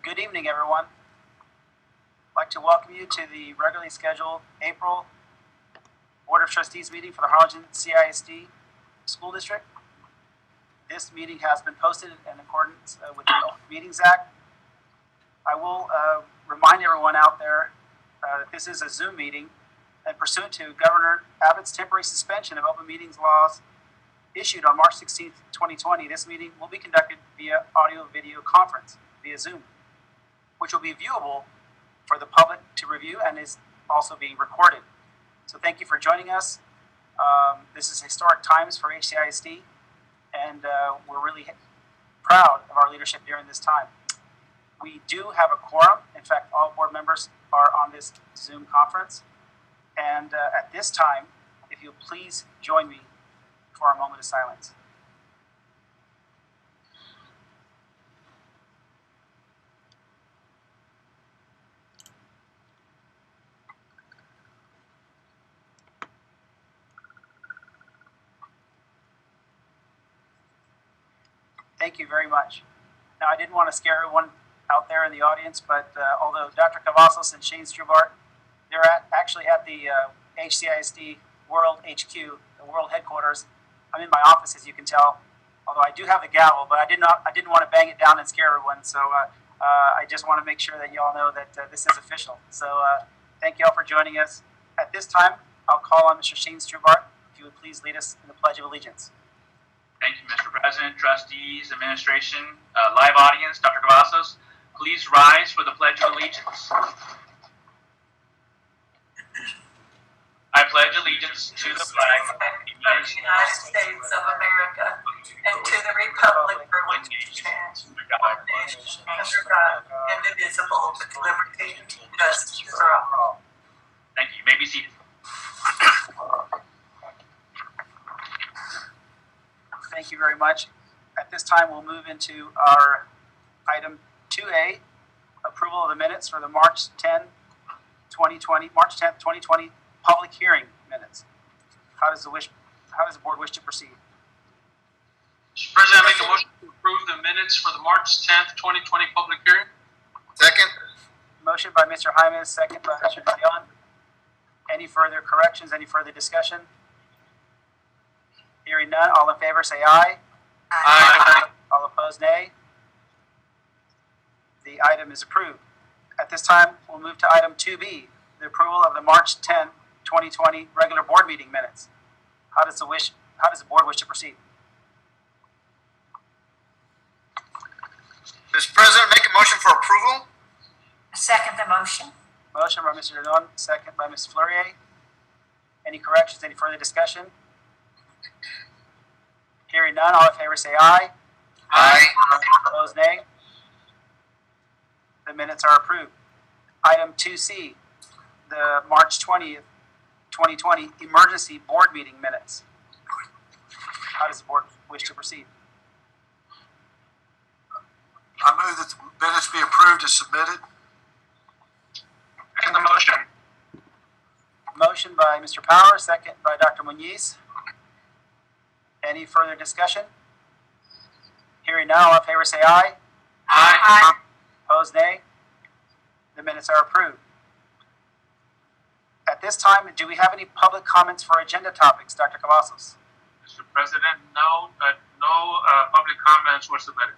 Good evening, everyone. I'd like to welcome you to the regularly scheduled April Board of Trustees meeting for the Harlingen CISD School District. This meeting has been posted in accordance with the Open Meetings Act. I will remind everyone out there that this is a Zoom meeting, and pursuant to Governor Abbott's temporary suspension of open meetings laws issued on March 16, 2020, this meeting will be conducted via audio-video conference via Zoom, which will be viewable for the public to review and is also being recorded. So thank you for joining us. This is historic times for HCISD, and we're really proud of our leadership during this time. We do have a quorum. In fact, all board members are on this Zoom conference. And at this time, if you'll please join me for a moment of silence. Thank you very much. Now, I didn't want to scare everyone out there in the audience, but although Dr. Cavazos and Shane Strubart, they're actually at the HCISD World HQ, the World Headquarters. I'm in my office, as you can tell, although I do have the gavel, but I didn't want to bang it down and scare everyone, so I just want to make sure that you all know that this is official. So thank you all for joining us. At this time, I'll call on Mr. Shane Strubart, if you would please lead us in the Pledge of Allegiance. Thank you, Mr. President, trustees, administration, live audience, Dr. Cavazos. Please rise for the Pledge of Allegiance. I pledge allegiance to the flag of the United States of America and to the republic for which it stands, one nation, under God, indivisible, with liberty and justice for all. Thank you. You may be seated. Thank you very much. At this time, we'll move into our item 2A, approval of the minutes for the March 10th, 2020 public hearing minutes. How does the board wish to proceed? Mr. President, I make a motion to approve the minutes for the March 10th, 2020 public hearing. Second. Motion by Mr. Jaimes, second by Mr. De Leon. Any further corrections? Any further discussion? Hearing none, all in favor say aye. Aye. All opposed, nay. The item is approved. At this time, we'll move to item 2B, the approval of the March 10, 2020 regular board meeting minutes. How does the board wish to proceed? Mr. President, make a motion for approval. I second the motion. Motion by Mr. Dodon, second by Ms. Fleurier. Any corrections, any further discussion? Hearing none, all in favor say aye. Aye. Opposed, nay. The minutes are approved. Item 2C, the March 20th, 2020 emergency board meeting minutes. How does the board wish to proceed? I move that the minutes be approved as submitted. Second the motion. Motion by Mr. Power, second by Dr. Muniz. Any further discussion? Hearing none, all in favor say aye. Aye. Opposed, nay. The minutes are approved. At this time, do we have any public comments for agenda topics, Dr. Cavazos? Mr. President, no public comments were submitted.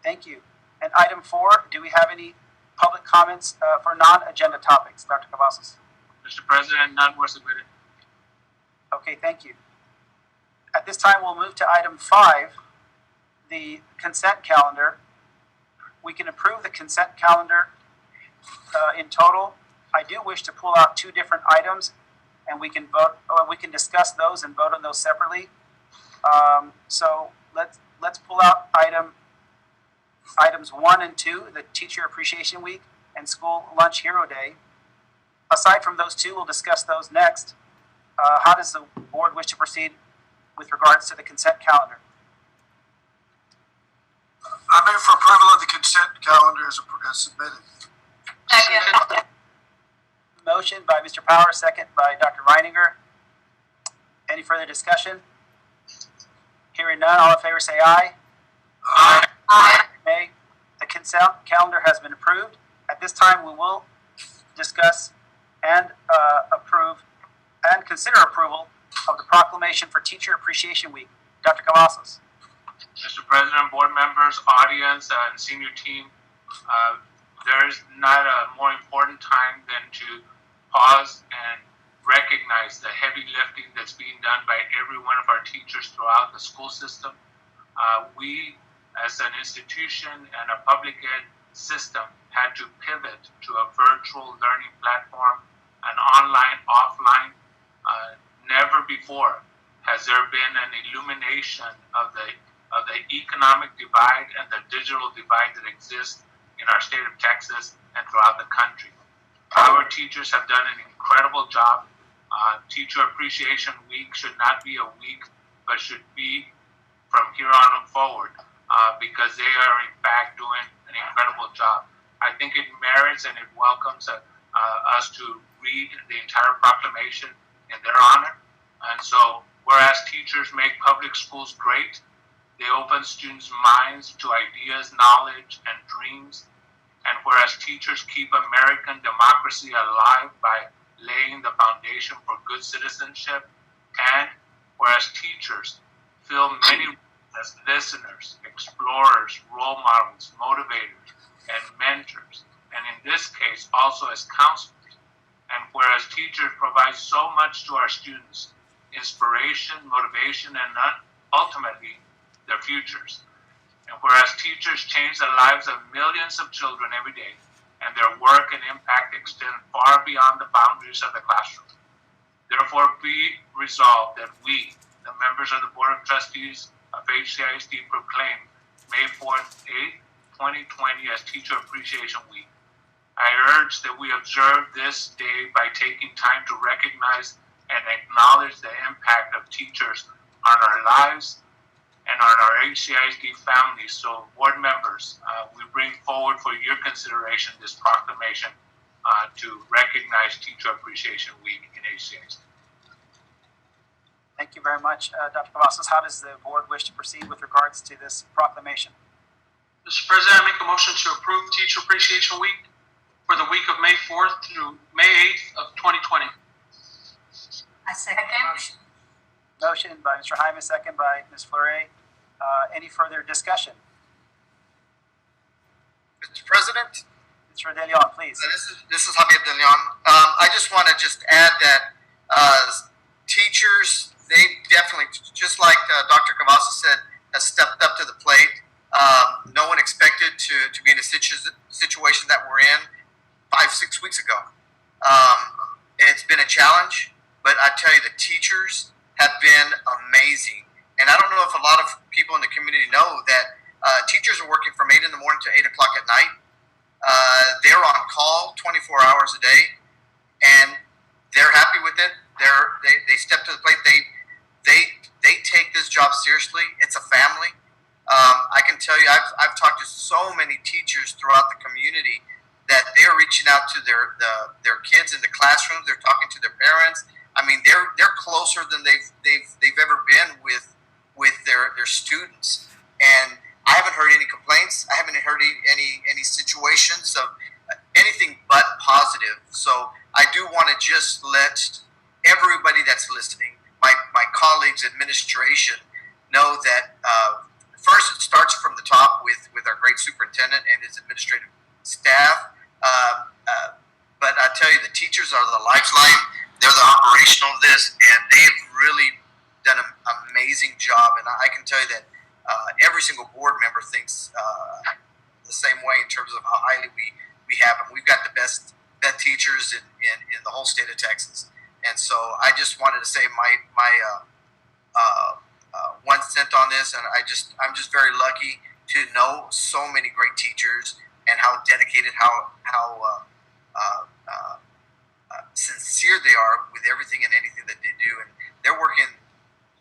Thank you. And item 4, do we have any public comments for non-agenda topics, Dr. Cavazos? Mr. President, none were submitted. Okay, thank you. At this time, we'll move to item 5, the consent calendar. We can approve the consent calendar in total. I do wish to pull out 2 different items, and we can vote. We can discuss those and vote on those separately. So let's pull out items 1 and 2, the Teacher Appreciation Week and School Lunch Hero Day. Aside from those 2, we'll discuss those next. How does the board wish to proceed with regards to the consent calendar? I move for approval of the consent calendar as submitted. Second. Motion by Mr. Power, second by Dr. Reininger. Any further discussion? Hearing none, all in favor say aye. Aye. Aye. Nay. consent calendar has been approved. At this time, we will discuss and approve and consider approval of the proclamation for Teacher Appreciation Week. Dr. Cavazos. Mr. President, board members, audience, and senior team, there is not a more important time than to pause and recognize the heavy lifting that's being done by every one of our teachers throughout the school system. We, as an institution and a public ed system, had to pivot to a virtual learning platform, an online, offline. Never before has there been an illumination of the economic divide and the digital divide that exists in our state of Texas and throughout the country. Our teachers have done an incredible job. Teacher Appreciation Week should not be a week, but should be from here on forward, because they are in fact doing an incredible job. I think it merits and it welcomes us to read the entire proclamation in their honor. And so, whereas teachers make public schools great, they open students' minds to ideas, knowledge, and dreams. And whereas teachers keep American democracy alive by laying the foundation for good citizenship, and whereas teachers fill many roles as listeners, explorers, role models, motivators, and mentors, and in this case also as counselors, and whereas teachers provide so much to our students, inspiration, motivation, and ultimately their futures. And whereas teachers change the lives of millions of children every day, and their work and impact extend far beyond the boundaries of the classroom. Therefore, be resolved that we, the members of the Board of Trustees of HCISD, proclaim May 4th, 8th, 2020 as Teacher Appreciation Week. I urge that we observe this day by taking time to recognize and acknowledge the impact of teachers on our lives and on our HCISD families. So, board members, we bring forward for your consideration this proclamation to recognize Teacher Appreciation Week in HCISD. Thank you very much, Dr. Cavazos. How does the board wish to proceed with regards to this proclamation? Mr. President, I make a motion to approve Teacher Appreciation Week for the week of May 4th through May 8th of 2020. I second. Motion by Mr. Jaime, second by Ms. Fleury. Any further discussion? Mr. President, Mr. De Leon, please. this is Javier De Leon. I just want to add that teachers, they definitely, just like Dr. Cavazos said, has stepped up to the plate. No one expected to be in a situation that we're in 5-6 weeks ago. It's been a challenge, but I tell you, the teachers have been amazing. And I don't know if a lot of people in the community know that teachers are working from 8 in the morning to 8 o'clock at night. They're on call 24 hours a day, and they're happy with it. They step to the plate. They take this job seriously. It's a family. I can tell you, I've talked to so many teachers throughout the community that they're reaching out to their kids in the classrooms. They're talking to their parents. I mean, they're closer than they've ever been with their students. And I haven't heard any complaints. I haven't heard any situations of anything but positive. So I do want to just let everybody that's listening, my colleagues, administration, know that first it starts from the top with our great superintendent and his administrative staff. But I tell you, the teachers are the lifeline. They're the operational of this, and they've really done an amazing job. And I can tell you that every single board member thinks the same way in terms of how highly we have them. We've got the best teachers in the whole state of Texas. And so I just wanted to say my 1 cent on this, and I'm just very lucky to know so many great teachers and how dedicated, how sincere they are with everything and anything that they do. And they're working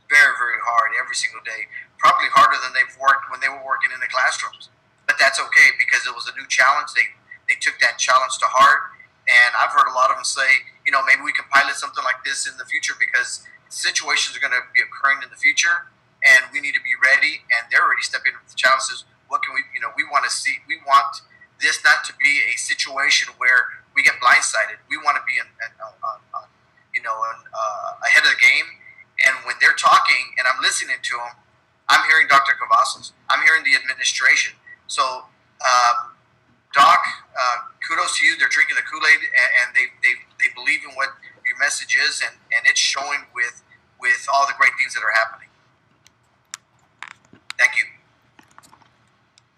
very, very hard every single day, probably harder than they've worked when they were working in the classrooms. But that's okay, because it was a new challenge. They took that challenge to heart. And I've heard a lot of them say, maybe we can pilot something like this in the future, because situations are going to be occurring in the future, and we need to be ready. And they're already stepping up to the challenges. what can we, we want to see, we want this not to be a situation where we get blindsided. We want to be ahead of the game. And when they're talking and I'm listening to them, I'm hearing Dr. Cavazos. I'm hearing the administration. So, Doc, kudos to you. They're drinking the Kool-Aid and they believe in what your message is, and it's showing with all the great things that are happening. Thank you.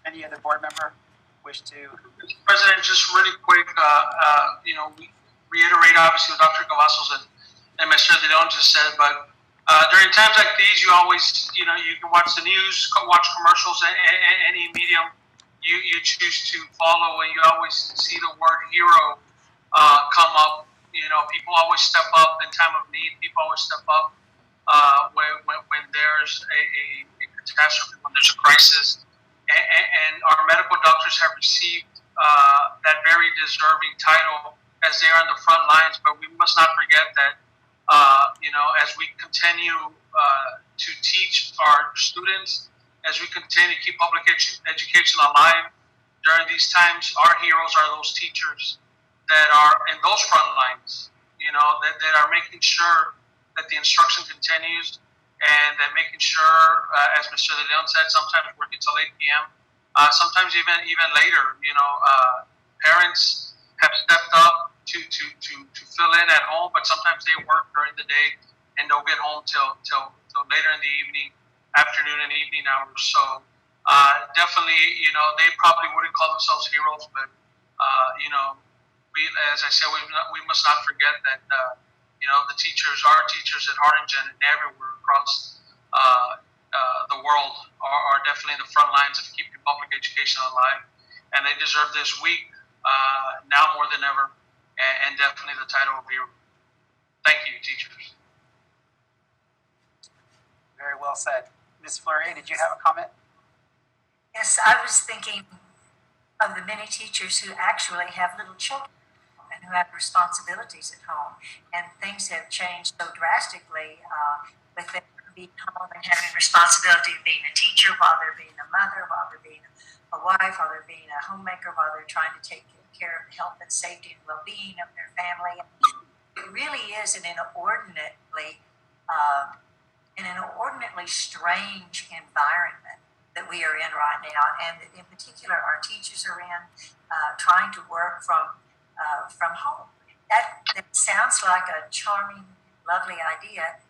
Any other board member wish to? Mr. President, just really quick, we reiterate obviously what Dr. Cavazos and Mr. De Leon just said, but during times like these, you always, you can watch the news, watch commercials, any medium you choose to follow, and you always see the word hero come up. People always step up in time of need. People always step up when there's a catastrophe, when there's a crisis. And our medical doctors have received that very deserving title as they are on the front lines. But we must not forget that, as we continue to teach our students, as we continue to keep public education alive during these times, our heroes are those teachers that are in those front lines, that are making sure that the instruction continues, and then making sure, as Mr. De Leon said, sometimes working till 8 p.m., sometimes even later. Parents have stepped up to fill in at home, but sometimes they work during the day and don't get home till later in the evening, afternoon and evening hours. So definitely, they probably wouldn't call themselves heroes, but as I said, we must not forget that the teachers, our teachers at Harlingen and everywhere across the world are definitely in the front lines of keeping public education alive, and they deserve this week now more than ever, and definitely the title of hero. Thank you, teachers. Very well said. Ms. Fleury, did you have a comment? Yes, I was thinking of the many teachers who actually have little children and who have responsibilities at home. And things have changed so drastically with them being home and having responsibility of being a teacher while they're being a mother, while they're being a wife, while they're being a homemaker, while they're trying to take care of the health and safety and well-being of their family. It really is an inordinately strange environment that we are in right now, and that in particular our teachers are in, trying to work from home. That sounds like a charming, lovely idea,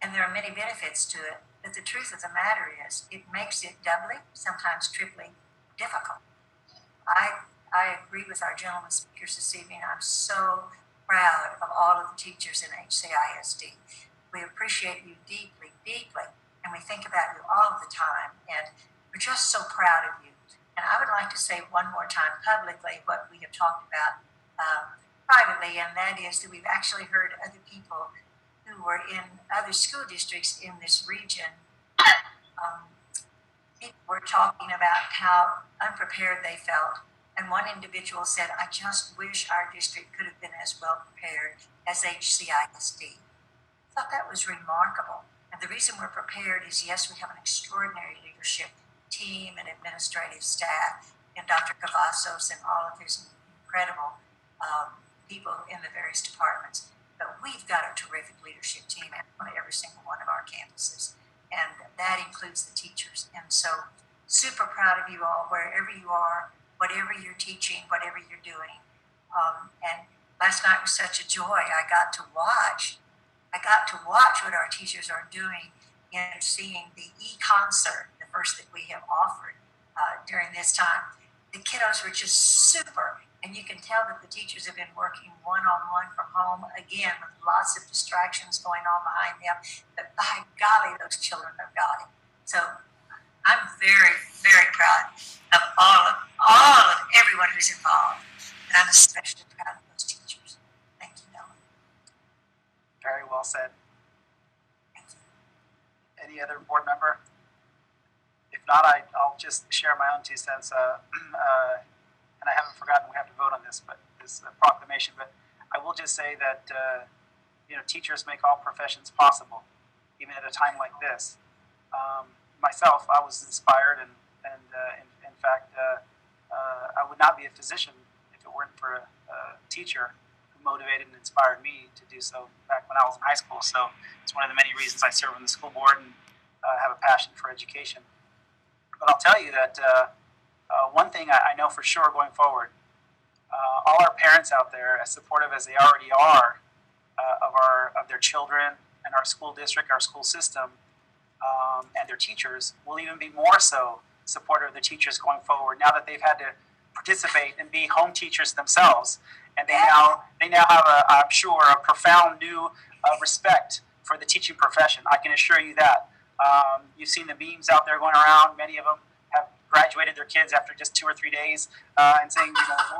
and there are many benefits to it. But the truth of the matter is, it makes it doubly, sometimes triply, difficult. I agree with our gentlemen speakers this evening. I'm so proud of all of the teachers in HCISD. We appreciate you deeply, deeply, and we think about you all the time, and we're just so proud of you. And I would like to say one more time publicly what we have talked about privately, and that is that we've actually heard other people who were in other school districts in this region. People were talking about how unprepared they felt. And one individual said, I just wish our district could have been as well prepared as HCISD. I thought that was remarkable. And the reason we're prepared is, yes, we have an extraordinary leadership team and administrative staff, and Dr. Cavazos and all of his incredible people in the various departments. But we've got a terrific leadership team on every single one of our campuses, and that includes the teachers. And so super proud of you all, wherever you are, whatever you're teaching, whatever you're doing. And last night was such a joy. I got to watch what our teachers are doing in seeing the e-concert, the first that we have offered during this time. The kiddos were just super, and you can tell that the teachers have been working one-on-one from home, again, with lots of distractions going on behind them, but by golly, those children have got it. So I'm very, very proud of all of everyone who's involved, and I'm especially proud of those teachers. Thank you, Noah. Very well said. Thank you. Any other board member? If not, I'll just share my own 2 cents. And I haven't forgotten we have to vote on this, but this proclamation. But I will just say that teachers make all professions possible, even at a time like this. Myself, I was inspired and fact, I would not be a physician if it weren't for a teacher who motivated and inspired me to do so back when I was in high school. So it's one of the many reasons I serve on the school board and have a passion for education. But I'll tell you that one thing I know for sure going forward, all our parents out there, as supportive as they already are of their children and our school district, our school system, and their teachers, will even be more so supportive of the teachers going forward now that they've had to participate and be home teachers themselves, and they now have I'm sure a profound new respect for the teaching profession. I can assure you that. You've seen the memes out there going around. Many of them have graduated their kids after just 2 or 3 days and saying,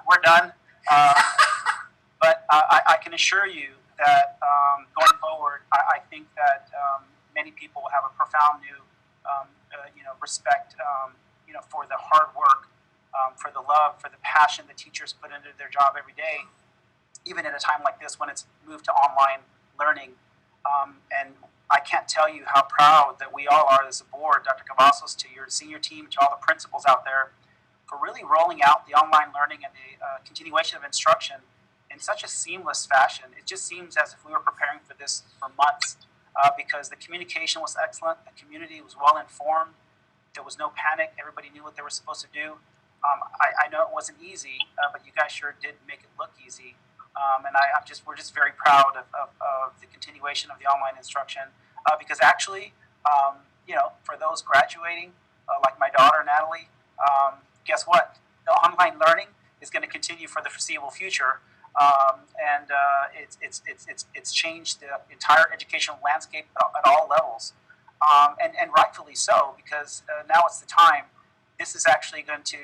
we're done. But I can assure you that going forward, I think that many people will have a profound new, respect, for the hard work, for the love, for the passion the teachers put into their job every day, even at a time like this when it's moved to online learning. And I can't tell you how proud that we all are as a board, Dr. Cavazos, to your senior team, to all the principals out there, for really rolling out the online learning and the continuation of instruction in such a seamless fashion. It just seems as if we were preparing for this for months, because the communication was excellent, the community was well informed, there was no panic, everybody knew what they were supposed to do. I know it wasn't easy, but you guys sure did make it look easy. And we're just very proud of the continuation of the online instruction, because actually, for those graduating, like my daughter Natalie, guess what? The online learning is going to continue for the foreseeable future, and it's changed the entire educational landscape at all levels, and rightfully so, because now it's the time. This is actually going to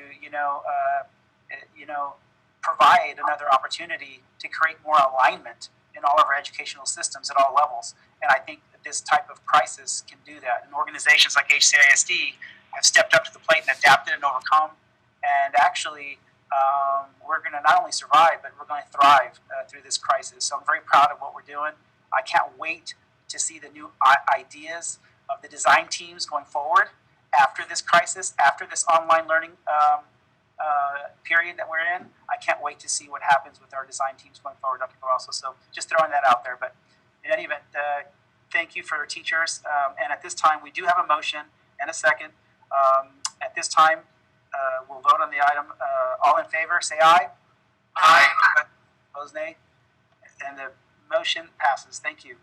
provide another opportunity to create more alignment in all of our educational systems at all levels. And I think that this type of crisis can do that. And organizations like HCISD have stepped up to the plate and adapted and overcome. And actually, we're going to not only survive, but we're going to thrive through this crisis. So I'm very proud of what we're doing. I can't wait to see the new ideas of the design teams going forward after this crisis, after this online learning period that we're in. I can't wait to see what happens with our design teams going forward, Dr. Cavazos. So just throwing that out there. But in any event, thank you for our teachers. And at this time, we do have a motion and a second. At this time, we'll vote on the item. All in favor, say aye. Aye. Opposed, nay. And the motion passes. Thank you.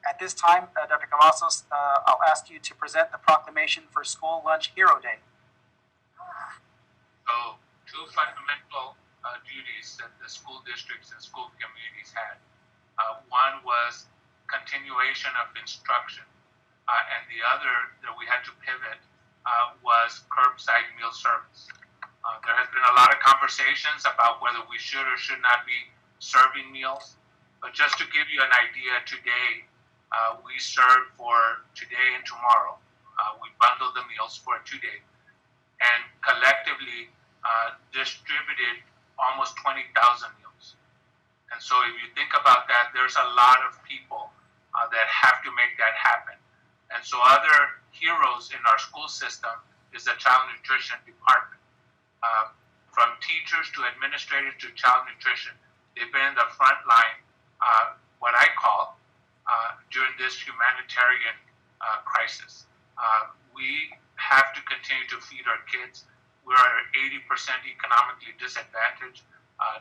At this time, Dr. Cavazos, I'll ask you to present the proclamation for School Lunch Hero Day. So, two fundamental duties that the school districts and school communities had. One was continuation of instruction, and the other that we had to pivot was curbside meal service. There has been a lot of conversations about whether we should or should not be serving meals, but just to give you an idea, today we serve for today and tomorrow. We bundle the meals for 2 days, and collectively distributed almost 20,000 meals. And so if you think about that, there's a lot of people that have to make that happen. And so other heroes in our school system is the child nutrition department. From teachers to administrators to child nutrition, they've been in the front line, what I call, during this humanitarian crisis. We have to continue to feed our kids. We are 80% economically disadvantaged.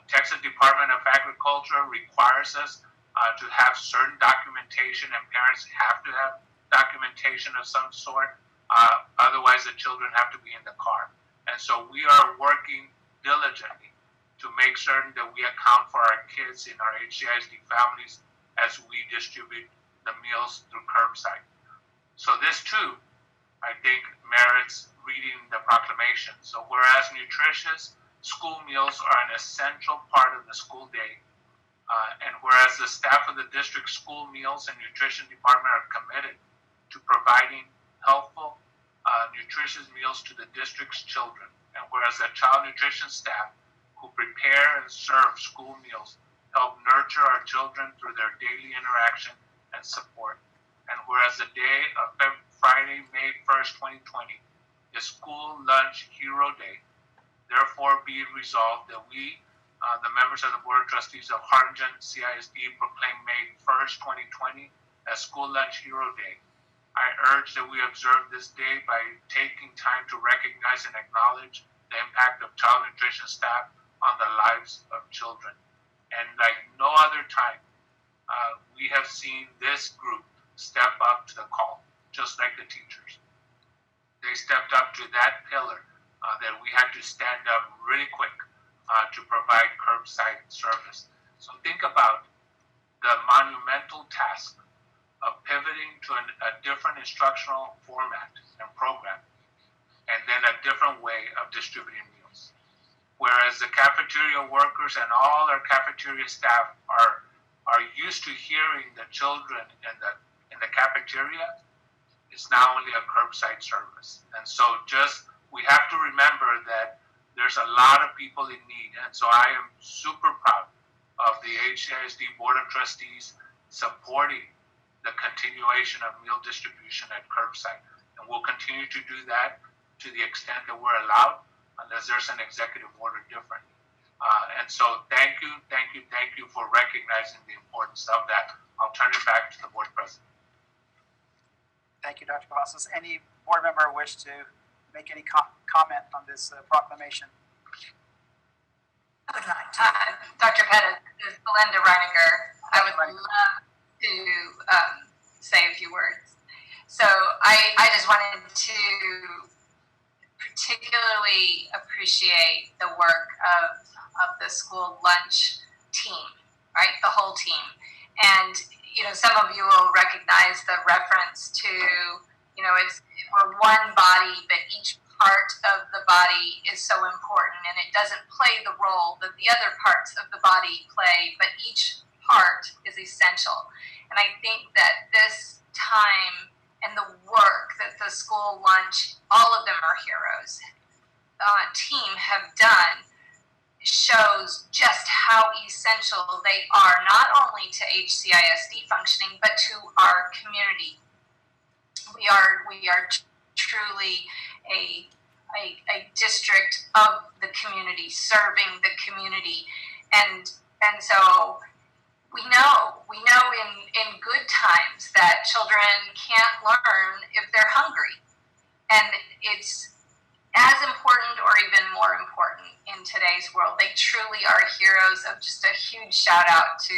Texas Department of Agriculture requires us to have certain documentation, and parents have to have documentation of some sort. Otherwise, the children have to be in the car. And so we are working diligently to make certain that we account for our kids in our HCISD families as we distribute the meals through curbside. So this too, I think, merits reading the proclamation. So whereas nutritious school meals are an essential part of the school day, and whereas the staff of the district school meals and nutrition department are committed to providing healthful, nutritious meals to the district's children, and whereas the child nutrition staff who prepare and serve school meals help nurture our children through their daily interaction and support, and whereas the day of Friday, May 1st, 2020, is School Lunch Hero Day, Therefore, be it resolved that we, the members of the Board of Trustees of Harlingen CISD, proclaim May 1st, 2020 as School Lunch Hero Day. I urge that we observe this day by taking time to recognize and acknowledge the impact of child nutrition staff on the lives of children. And like no other time, we have seen this group step up to the call, just like the teachers. They stepped up to that pillar that we had to stand up really quick to provide curbside service. So think about the monumental task of pivoting to a different instructional format and program, and then a different way of distributing meals. Whereas the cafeteria workers and all our cafeteria staff are used to hearing the children in the cafeteria, it's now only a curbside service. And so we have to remember that there's a lot of people in need. And so I am super proud of the HCISD Board of Trustees supporting the continuation of meal distribution at curbside. And we'll continue to do that to the extent that we're allowed, unless there's an executive order different. And so thank you for recognizing the importance of that. I'll turn it back to the board president. Thank you, Dr. Cavazos. Any board member wish to make any comment on this proclamation? I would like to. Dr. Pettit, this is Belinda Reiniger. I would love to say a few words. So I just wanted to particularly appreciate the work of the school lunch team, right? The whole team. And, some of you will recognize the reference to, we're one body, but each part of the body is so important, and it doesn't play the role that the other parts of the body play, but each part is essential. And I think that this time and the work that the school lunch, all of them are heroes, team have done shows just how essential they are, not only to HCISD functioning, but to our community. We are truly a district of the community, serving the community, and so we know in good times that children can't learn if they're hungry, and it's as important or even more important in today's world. They truly are heroes. Of just a huge shout out to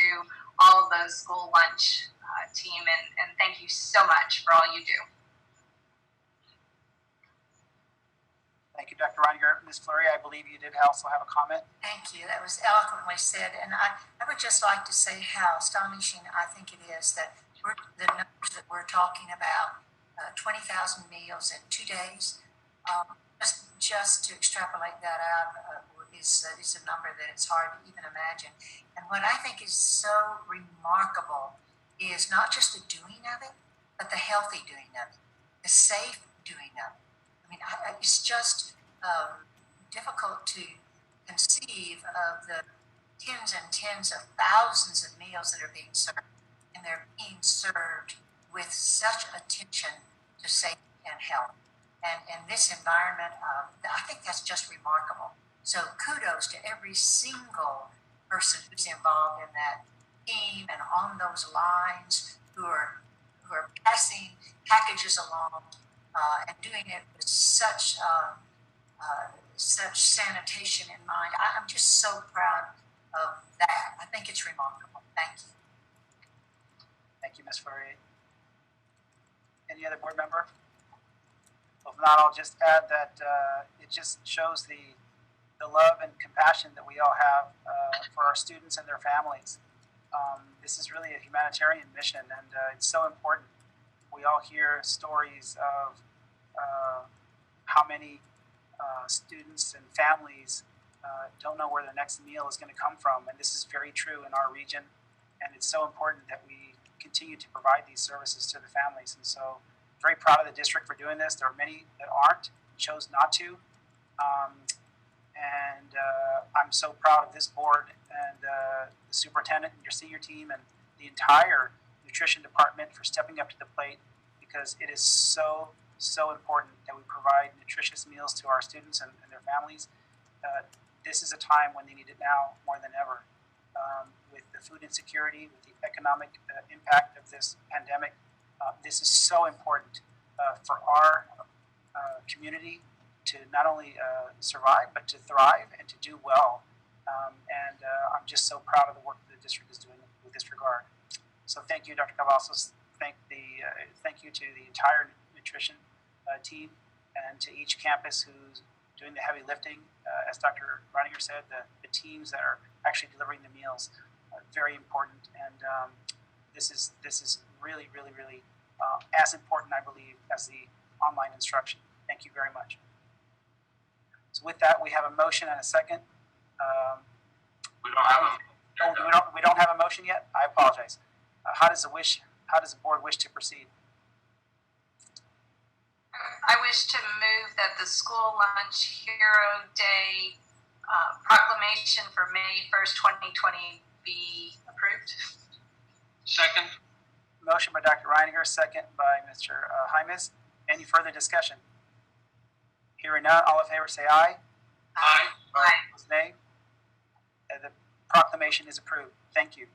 all of the school lunch team, and thank you so much for all you do. Thank you, Dr. Reiniger. Ms. Fleury, I believe you did also have a comment. Thank you. That was eloquently said. And I would just like to say how astonishing I think it is that the numbers that we're talking about, 20,000 meals in 2 days, just to extrapolate that out is a number that it's hard to even imagine. And what I think is so remarkable is not just the doing of it, but the healthy doing of it, the safe doing of it. I mean, it's just difficult to conceive of the tens and tens of thousands of meals that are being served, and they're being served with such attention to safety and health. And this environment, I think that's just remarkable. So kudos to every single person who's involved in that team and on those lines who are passing packages along and doing it with such sanitation in mind. I'm just so proud of that. I think it's remarkable. Thank you. Thank you, Ms. Fleury. Any other board member? If not, I'll just add that it just shows the love and compassion that we all have for our students and their families. This is really a humanitarian mission, and it's so important. We all hear stories of how many students and families don't know where their next meal is going to come from, and this is very true in our region, and it's so important that we continue to provide these services to the families. And so very proud of the district for doing this. There are many that aren't, chose not to. And I'm so proud of this board and the superintendent and your senior team and the entire nutrition department for stepping up to the plate, because it is so important that we provide nutritious meals to our students and their families. this is a time when they need it now more than ever. With the food insecurity, with the economic impact of this pandemic, this is so important for our community to not only survive, but to thrive and to do well. And I'm just so proud of the work that the district is doing with this regard. So thank you, Dr. Cavazos. Thank you to the entire nutrition team and to each campus who's doing the heavy lifting. As Dr. Reininger said, the teams that are actually delivering the meals are very important. And this is really, really, really as important, I believe, as the online instruction. Thank you very much. So with that, we have a motion and a second. We don't have a. We don't have a motion yet. I apologize. How does the board wish to proceed? I wish to move that the School Lunch Hero Day proclamation for May 1st, 2020 be approved. Second. Motion by Dr. Reininger, second by Mr. Jaimes. Any further discussion? Hearing none, all in favor say aye. Aye. Opposed, nay. The proclamation is approved. Thank you.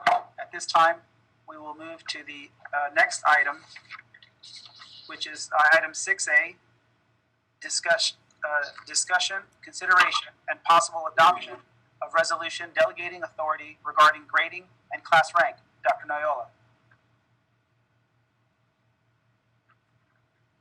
At this time, we will move to the next item, which is item 6A, discussion, consideration, and possible adoption of resolution delegating authority regarding grading and class rank. Dr. Noyola.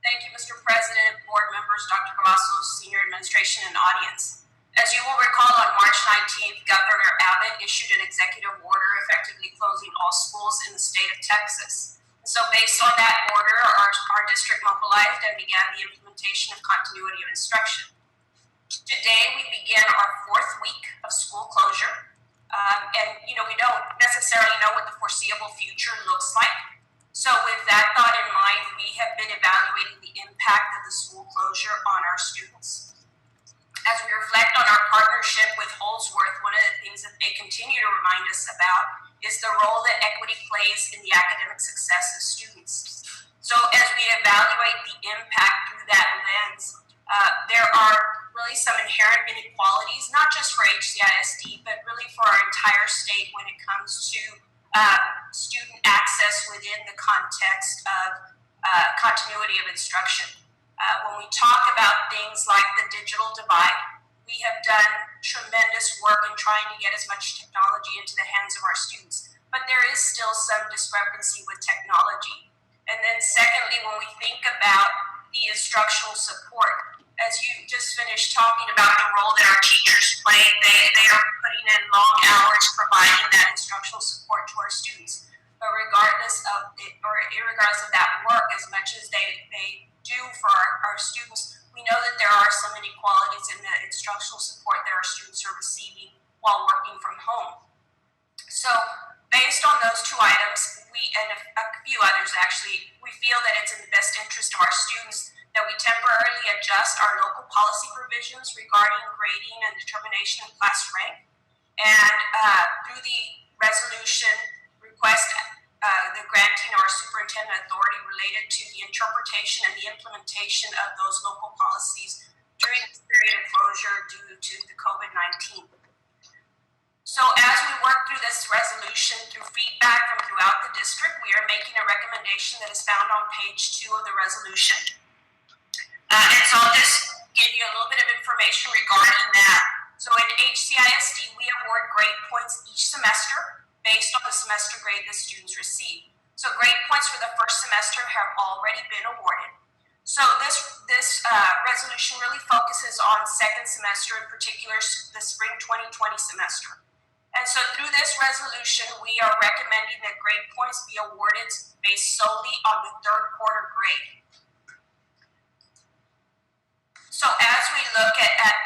Thank you, Mr. President, board members, Dr. Cavazos, senior administration, and audience. As you will recall, on March 19th, Governor Abbott issued an executive order effectively closing all schools in the state of Texas. So based on that order, our district mobilized and began the implementation of continuity of instruction. Today, we begin our 4th week of school closure. And we don't necessarily know what the foreseeable future looks like. So with that thought in mind, we have been evaluating the impact of the school closure on our students. As we reflect on our partnership with Holsworth, one of the things that they continue to remind us about is the role that equity plays in the academic success of students. So as we evaluate the impact through that lens, there are really some inherent inequalities, not just for HCISD, but really for our entire state when it comes to student access within the context of continuity of instruction. When we talk about things like the digital divide, we have done tremendous work in trying to get as much technology into the hands of our students, but there is still some discrepancy with technology. And then secondly, when we think about the instructional support, as you just finished talking about the role that our teachers play, they are putting in long hours providing that instructional support to our students. But regardless of that work, as much as they do for our students, we know that there are some inequalities in the instructional support that our students are receiving while working from home. So based on those 2 items, and a few others actually, we feel that it's in the best interest of our students that we temporarily adjust our local policy provisions regarding grading and determination of class rank. And through the resolution, request the granting of our superintendent authority related to the interpretation and the implementation of those local policies during this period of closure due to the COVID-19. So as we work through this resolution, through feedback from throughout the district, we are making a recommendation that is found on page 2 of the resolution. And so I'll just give you a little bit of information regarding that. So in HCISD, we award grade points each semester based on the semester grade the students receive. So grade points for the first semester have already been awarded. So this resolution really focuses on second semester, in particular the spring 2020 semester. And so through this resolution, we are recommending that grade points be awarded based solely on the 3rd quarter grade. So as we look at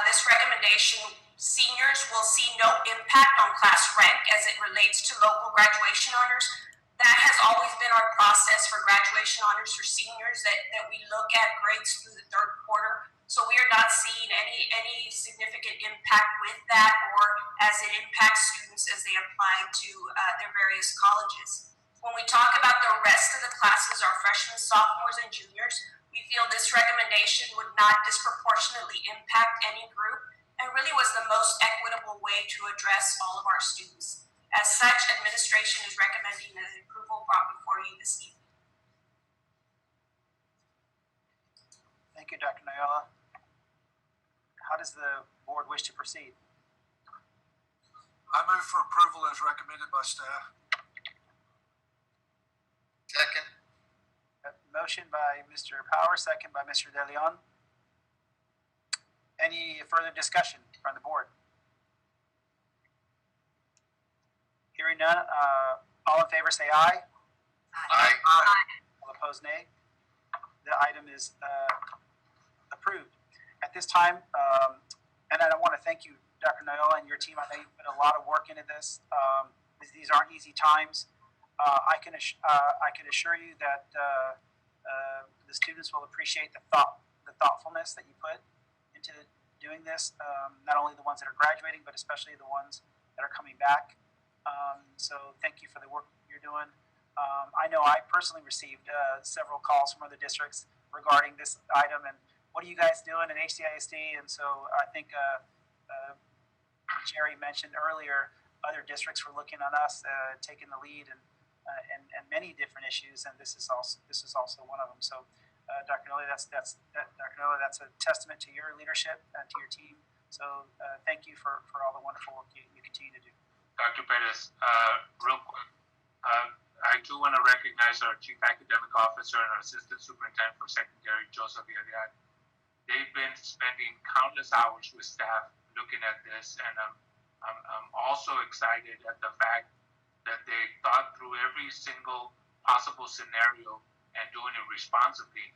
this recommendation, seniors will see no impact on class rank as it relates to local graduation honors. That has always been our process for graduation honors for seniors, that we look at grades through the 3rd quarter. So we are not seeing any significant impact with that or as it impacts students as they apply to their various colleges. When we talk about the rest of the classes, our freshmen, sophomores, and juniors, We feel this recommendation would not disproportionately impact any group and really was the most equitable way to address all of our students. As such, administration is recommending that approval brought before you this evening. Thank you, Dr. Noyola. How does the board wish to proceed? I move for approval as recommended by staff. Second. A motion by Mr. Power, second by Mr. De Leon. Any further discussion from the board? Hearing none, all in favor say aye. Aye. All opposed, nay. The item is approved. At this time, and I want to thank you, Dr. Noyola, and your team. I know you put a lot of work into this. These aren't easy times. I can assure you that the students will appreciate the thoughtfulness that you put into doing this. Not only the ones that are graduating, but especially the ones that are coming back. So thank you for the work you're doing. I know I personally received several calls from other districts regarding this item and what are you guys doing in HCISD? And so I think Jerry mentioned earlier, other districts were looking on us, taking the lead and many different issues, and this is also one of them. So, Dr. Noyola, that's a testament to your leadership and to your team. So, thank you for all the wonderful work you continue to do. Dr. Perez, real quick, I do want to recognize our Chief Academic Officer and our Assistant Superintendent for Secondary, Joseph Villarreal. They've been spending countless hours with staff looking at this, and I'm also excited at the fact that they thought through every single possible scenario and doing it responsibly.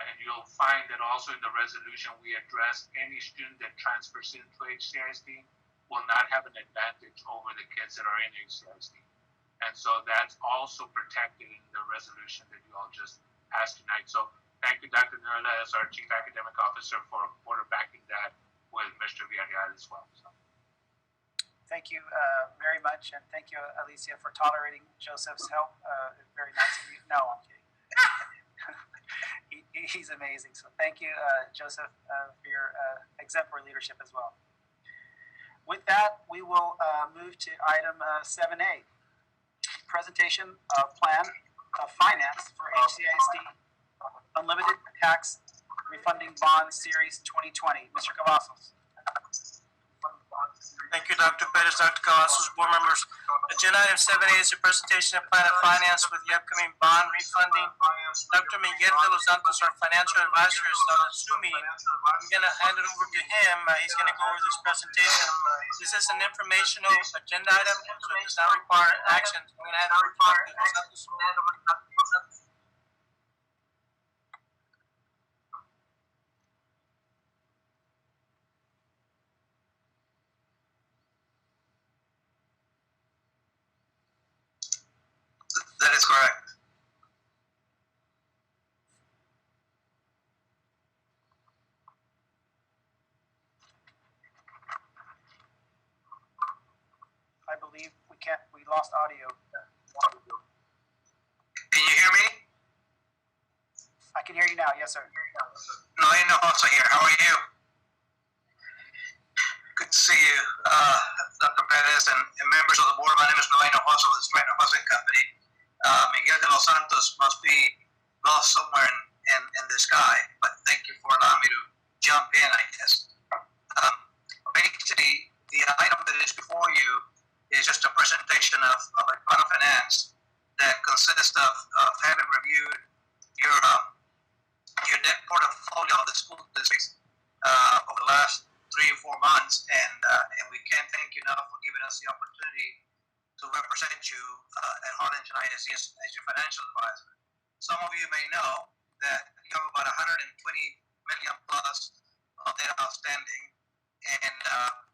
And you'll find that also in the resolution we address any student that transfers into HCISD will not have an advantage over the kids that are in HCISD. And so that's also protected in the resolution that you all just passed tonight. So thank you, Dr. Noyola, as our Chief Academic Officer, for quarterbacking that with Mr. Villarreal as well. So. Thank you very much, and thank you, Alicia, for tolerating Joseph's help. Very nice of you. No, I'm kidding. He's amazing. So thank you, Joseph, for your exemplary leadership as well. With that, we will move to item 7A, presentation of plan of finance for HCISD Unlimited Tax Refunding Bond Series 2020. Mr. Cavazos. Thank you, Dr. Perez, Dr. Cavazos, board members. Agenda item 7A is a presentation of plan of finance with the upcoming bond refunding. Dr. Miguel de los Santos, our financial advisor, is on a Zoom meeting. I'm going to hand it over to him. He's going to go over this presentation. This is an informational agenda item, so it does not require action. I'm going to hand it over to Dr. de los Santos. That is correct. I believe we lost audio. Can you hear me? I can hear you now. Yes, sir. Noena also here. How are you? Good to see you, Dr. Perez and members of the board. My name is Noena Huaso of the Smyrna Huaso Company. Miguel de los Santos must be lost somewhere in the sky, but thank you for allowing me to jump in, I guess. Basically, the item that is before you is just a presentation of a plan of finance that consists of having reviewed your debt portfolio of the school districts over the last 3 or 4 months, and we can't thank you enough for giving us the opportunity to represent you at Harlingen ISD as your financial advisor. Some of you may know that you have about 120 million plus of debt outstanding, and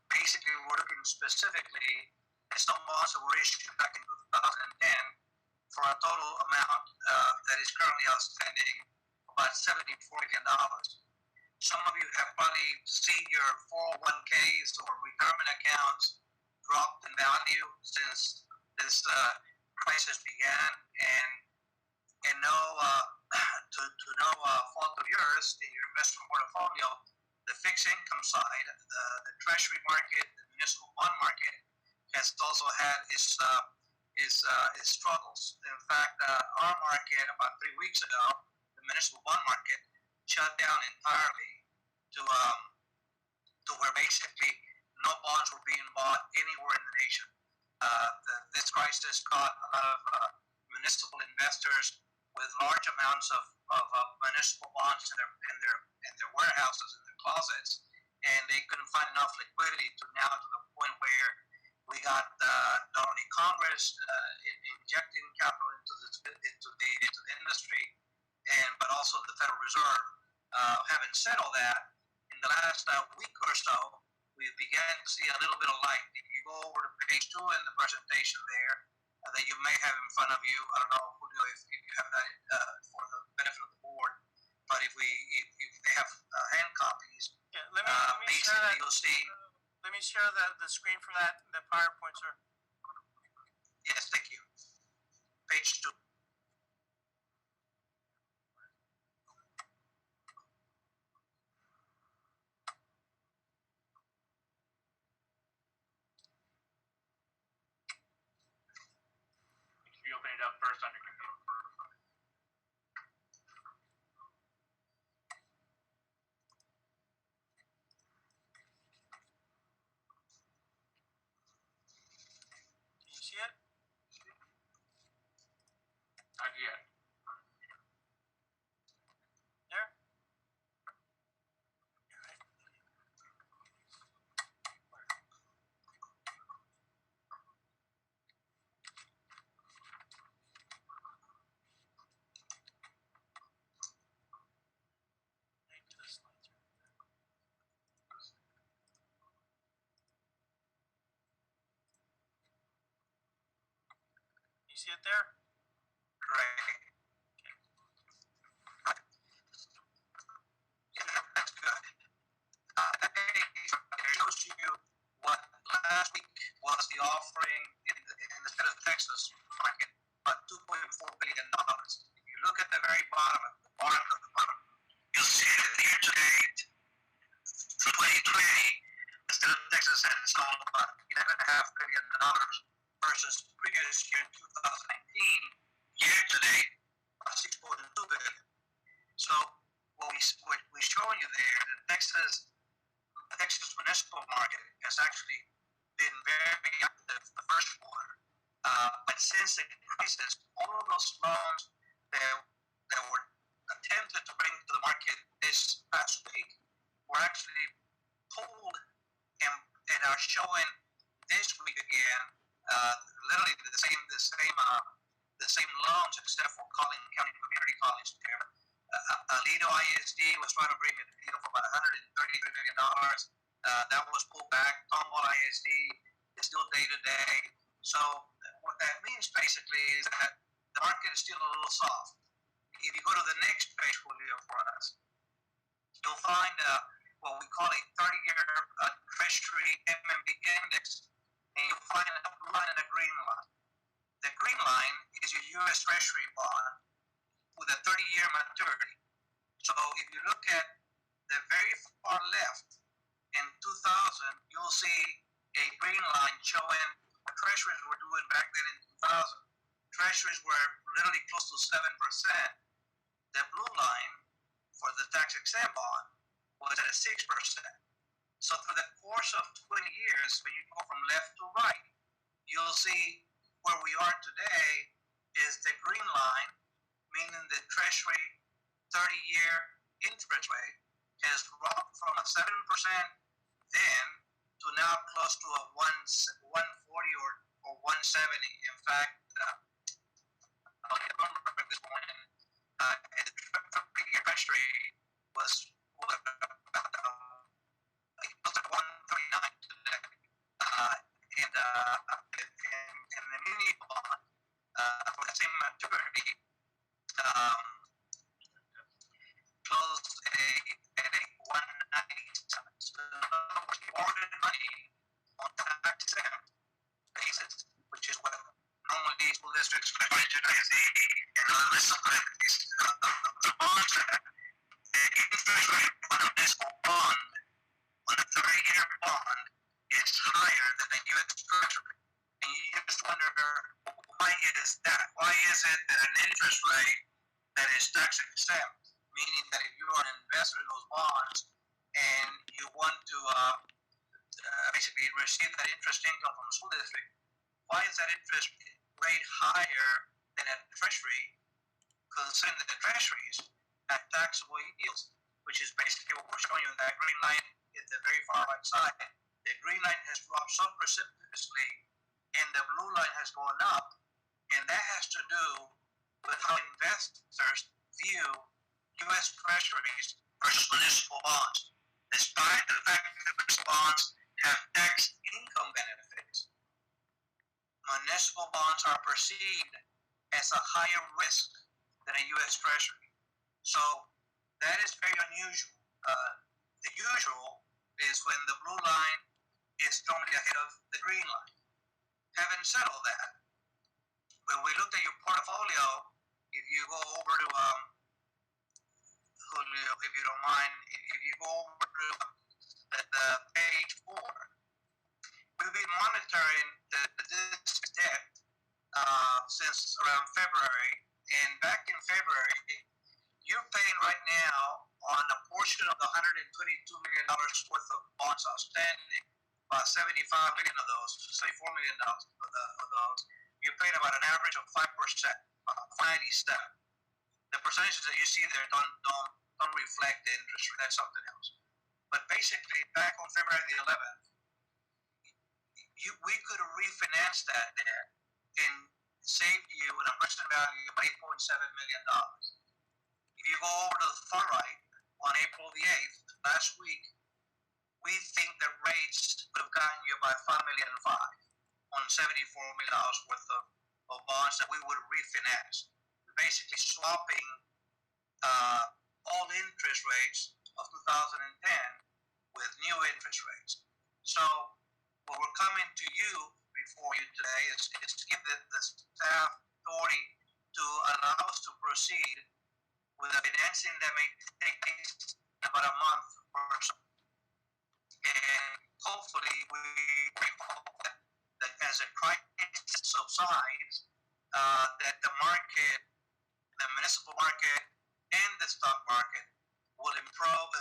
basically we're looking specifically at some bonds that were issued back in 2010 for a total amount that is currently outstanding about $74 million. Some of you have probably seen your 401ks or retirement accounts dropped in value since this crisis began, and know to no fault of yours in your investment portfolio, the fixed income side, the treasury market, the municipal bond market, has also had its struggles. In fact, our market about 3 weeks ago, the municipal bond market, shut down entirely to where basically no bonds were being bought anywhere in the nation. This crisis caught a lot of municipal investors with large amounts of municipal bonds in their warehouses, in their closets, and they couldn't find enough liquidity to the point where we got not only Congress injecting capital into the industry, but also the Federal Reserve. Having said all that, in the last week or so, we began to see a little bit of light. If you go over to page 2 in the presentation there, that you may have in front of you, I don't know, Julio, if you have that for the benefit of the board, but if they have hand copies, Yeah, let me share that. You'll see. Let me share the screen for that, the PowerPoint, sir. Yes, thank you. Page 2. Make sure you open it up first on your computer. Can you see it? Not yet. There? You see it there? Great. Yeah, that's good. It shows you what last week was the offering in the state of Texas market, about $2.4 billion. If you look at the very bottom, at the bottom of the bottom, you'll see that year to date, for 2020, the state of Texas had sold about $11.5 billion versus previous year in 2019, year to date, about $6.2 billion. So what we showing you there, the Texas municipal market has actually been very active the first quarter. But since the crisis, all of those loans that were attempted to bring to the market this past week were actually pulled and are showing this week again literally the same loans except for Collin County Community College there. Aledo ISD was trying to bring a deal for about $133 million. That was pulled back. Tomball ISD is still day to day. So what that means basically is that the market is still a little soft. If you go to the next page, Julio, for us, you'll find what we call a 30-year Treasury MMB index, and you'll find a blue line and a green line. The green line is your U.S. Treasury bond with a 30-year maturity. So if you look at the very far left, in 2000, you'll see a green line showing what treasuries were doing back then in 2000. Treasuries were literally close to 7%. The blue line for the tax-exempt bond was at 6%. So through the course of 20 years, when you go from left to right, you'll see where we are today is the green line, meaning the Treasury 30-year interest rate has dropped from a 7% then to now close to a 140 or 170. In fact, I remember this morning, the 30-year Treasury was it was at 139 today, and the mini bond for the same maturity closed at a 197. So we borrowed money on tax-exempt basis, which is what normally school districts are trying to do, and other municipalities income from the school district, why is that interest rate higher than at the Treasury? Considering that the Treasuries have taxable yields, which is basically what we're showing you in that green line at the very far right side. The green line has dropped so precipitously, and the blue line has gone up, and that has to do with how investors view U.S. Treasuries versus municipal bonds. Despite the fact that municipal bonds have tax income benefits, municipal bonds are perceived as a higher risk than a U.S. Treasury. So that is very unusual. The usual is when the blue line is strongly ahead of the green line. Having said all that, when we looked at your portfolio, if you go over to Julio, if you don't mind, if you go over to the page 4, we've been monitoring this debt since around February, and back in February, you're paying right now on a portion of the $122 million worth of bonds outstanding, about 75 million of those, $74 million of those, you're paying about an average of 5%, 5.97. The percentages that you see there don't reflect the interest rate. That's something else. But basically, back on February the 11th, we could refinance that debt and save you an present value of $8.7 million. If you go over to the far right, on April the 8th, last week, we think that rates would have gotten you about $5.5 million on $74 million worth of bonds that we would refinance. Basically swapping all interest rates of 2010 with new interest rates. So what we're coming to you before you today is to give the staff authority to allow us to proceed with a financing that may take place in about a month or so. And hopefully we hope that as the crisis subsides, that the market, the municipal market, and the stock market will improve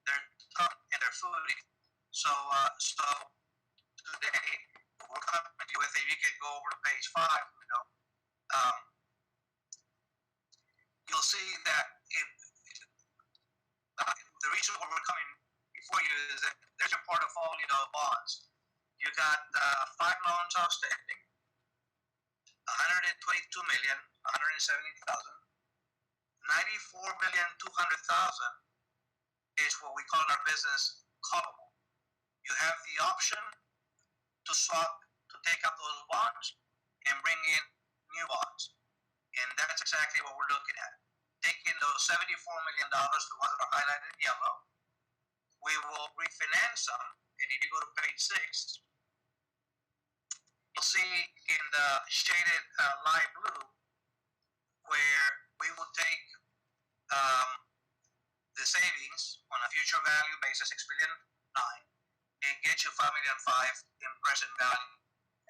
their top and their footing. So today we're coming to you with, if you could go over to page 5, you'll see that the reason why we're coming before you is that there's a portfolio of bonds. You got 5 loans outstanding, $122,170,000. $94,200,000 is what we call in our business callable. You have the option to swap, to take out those bonds and bring in new bonds. And that's exactly what we're looking at. Taking those $74 million, the ones that are highlighted in yellow, we will refinance them. And if you go to page 6, you'll see in the shaded light blue where we will take the savings on a future value basis, $6.9 million, and get you $5.5 million in present value.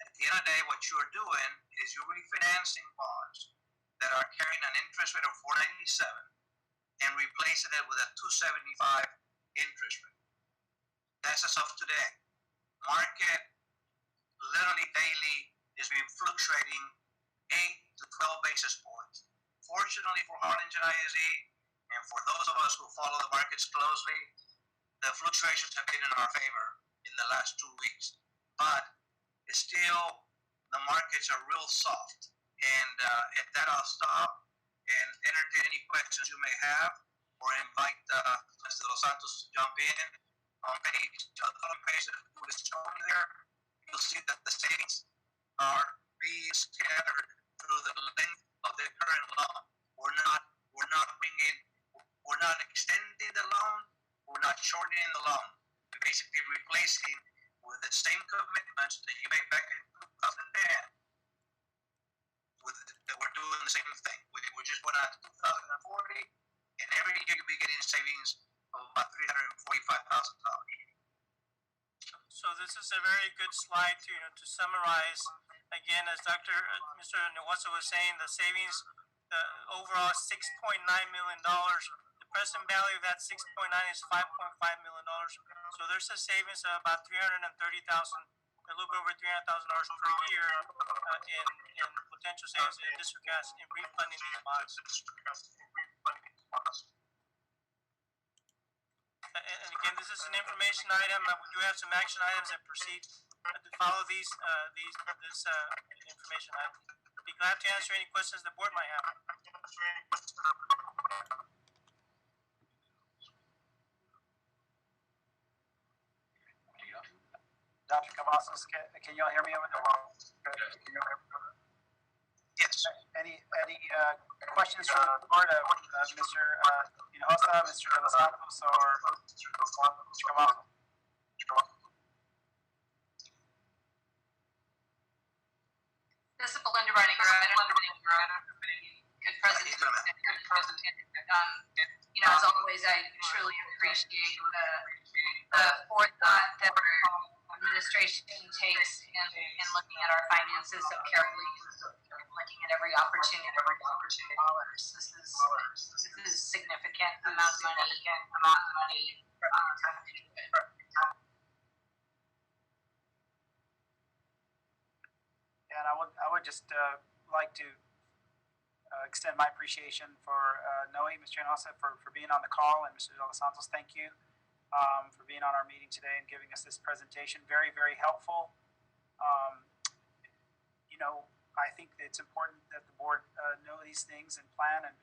At the end of the day, what you're doing is you're refinancing bonds that are carrying an interest rate of 4.97 and replacing it with a 2.75 interest rate. That's as of today. Market literally daily is been fluctuating 8 to 12 basis points. Fortunately for Harlingen ISD, and for those of us who follow the markets closely, the fluctuations have been in our favor in the last 2 weeks. But it's still, the markets are real soft. And at that, I'll stop and entertain any questions you may have, or invite Mr. Dos Santos to jump in. On the other page that is shown there, you'll see that the savings are being scattered through the length of the current loan. We're not extending the loan, we're not shortening the loan. We're basically replacing with the same commitments that you made back in 2010. That we're doing the same thing. We just went out to 2040, and every year you'll be getting savings of about $345,000. So this is a very good slide to summarize. Again, as Mr. Nwasa was saying, the savings, the overall $6.9 million. The present value of that 6.9 is $5.5 million. So there's a savings of about $330,000 a little bit over $300,000 per year in potential savings that the district has in refunding these bonds. And again, this is an information item. We do have some action items that proceed to follow this information item. Be glad to answer any questions the board might have. Dr. Cavazos, can you all hear me over there? Yes. Any questions from the board of Mr. Hinojosa, Mr. De Los Santos, or Mr. Cavazos? This is Belinda Running. Good presentation. As always, I truly appreciate the forethought that our administration takes in looking at our finances so carefully, looking at every opportunity. This is significant amount of money. And I would just like to extend my appreciation for Noe, Mr. Hinojosa, for being on the call, and Mr. De Los Santos, thank you for being on our meeting today and giving us this presentation. Very, very helpful. I think it's important that the board know these things and plan and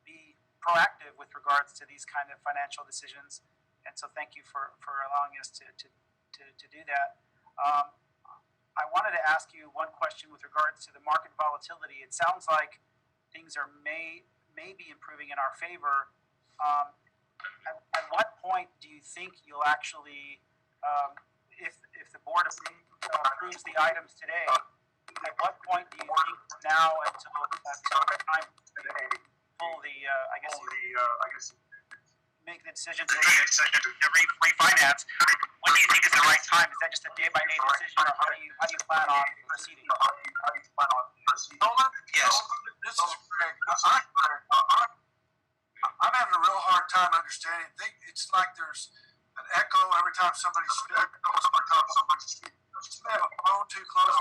be proactive with regards to these kind of financial decisions. And so thank you for allowing us to do that. I wanted to ask you one question with regards to the market volatility. It sounds like things are may be improving in our favor. At what point do you think you'll actually, if the board approves the items today, at what point do you think from now until the time pull make the decision to refinance? When do you think is the right time? Is that just a day-by-day decision, or how do you plan on proceeding? Yes. This is Greg. I'm having a real hard time understanding. It's like there's an echo every time somebody speaks. They have a phone too close.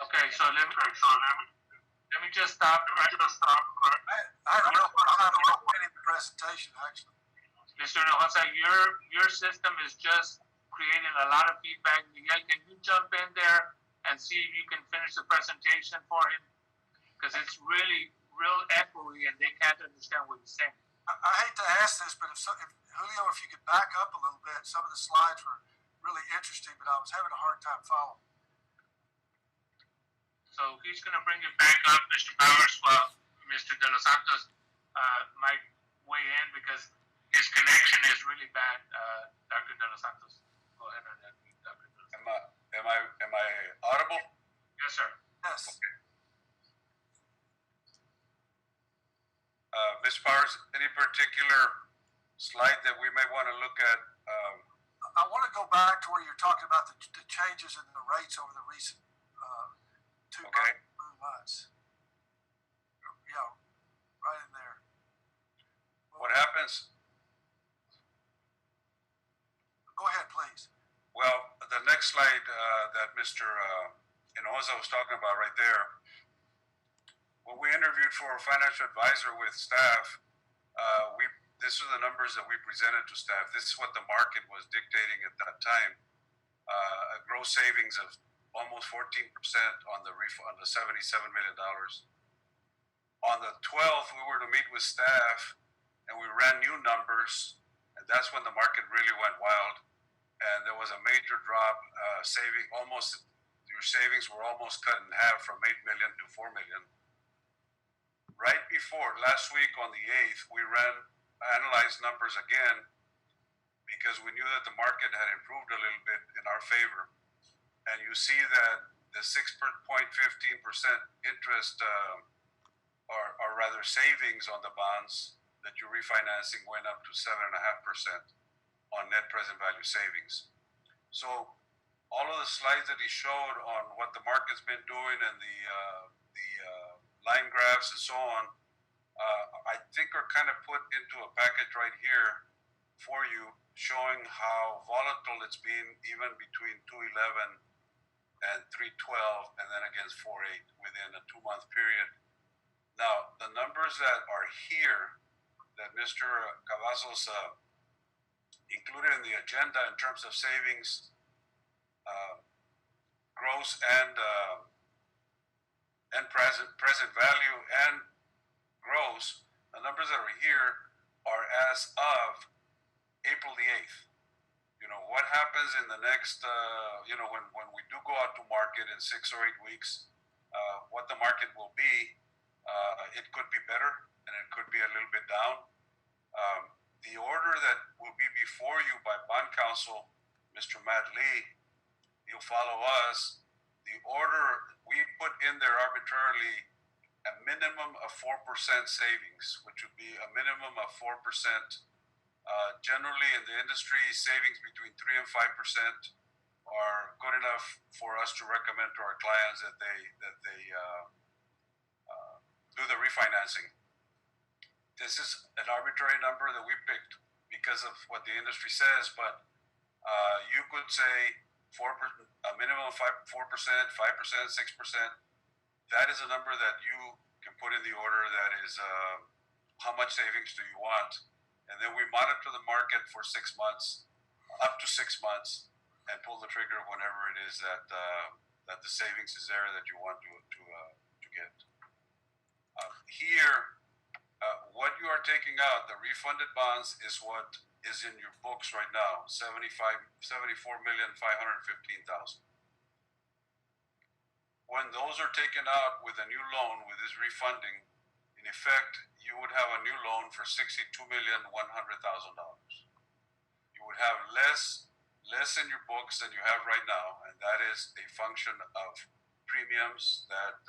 Okay, so let me just stop. I had a real hard time understanding the presentation, actually. Mr. Hinojosa, your system is just creating a lot of feedback. Miguel, can you jump in there and see if you can finish the presentation for him? Because it's really real echoey and they can't understand what he's saying. I hate to ask this, but if Julio, if you could back up a little bit, some of the slides were really interesting, but I was having a hard time following. So he's going to bring it back up, Mr. Powers, while Mr. De Los Santos might weigh in because his connection is really bad. Dr. De Los Santos, go ahead and unmute Dr. De Los Santos. Am I audible? Yes, sir. Yes. Okay. Ms. Powers, any particular slide that we may want to look at? I want to go back to where you're talking about the changes in the rates over the recent two months. Yeah, right in there. What happens? Go ahead, please. Well, the next slide that Mr. Hinojosa was talking about right there, when we interviewed for a financial advisor with staff, this are the numbers that we presented to staff. This is what the market was dictating at that time. A gross savings of almost 14% on the $77 million. On the 12th, we were to meet with staff and we ran new numbers, and that's when the market really went wild. And there was a major drop, your savings were almost cut in half from 8 million to 4 million. Right before, last week on the 8th, we analyzed numbers again because we knew that the market had improved a little bit in our favor. And you see that the 6.15% interest, or rather savings on the bonds that you're refinancing went up to 7.5% on net present value savings. So all of the slides that he showed on what the market's been doing and the line graphs and so on, I think are kind of put into a package right here for you, showing how volatile it's been even between 211 and 312, and then against 48 within a 2-month period. Now, the numbers that are here that Mr. Cavazos included in the agenda in terms of savings, gross and present value and gross, the numbers that are here are as of April the 8th. You know, what happens in the next, when we do go out to market in 6 or 8 weeks, what the market will be, it could be better and it could be a little bit down. The order that will be before you by bond counsel, Mr. Matt Lee, you'll follow us. The order, we put in there arbitrarily a minimum of 4% savings, which would be a minimum of 4%. Generally in the industry, savings between 3 and 5% are good enough for us to recommend to our clients that they do the refinancing. This is an arbitrary number that we picked because of what the industry says, but you could say 4%, a minimum of 4%, 5%, 6%. That is a number that you can put in the order. That is how much savings do you want? And then we monitor the market for 6 months, up to 6 months, and pull the trigger whenever it is that that the savings is there that you want to get. Here, what you are taking out, the refunded bonds, is what is in your books right now, 74,515,000. When those are taken out with a new loan, with this refunding, in effect, you would have a new loan for $62,100,000. You would have less in your books than you have right now, and that is a function of premiums that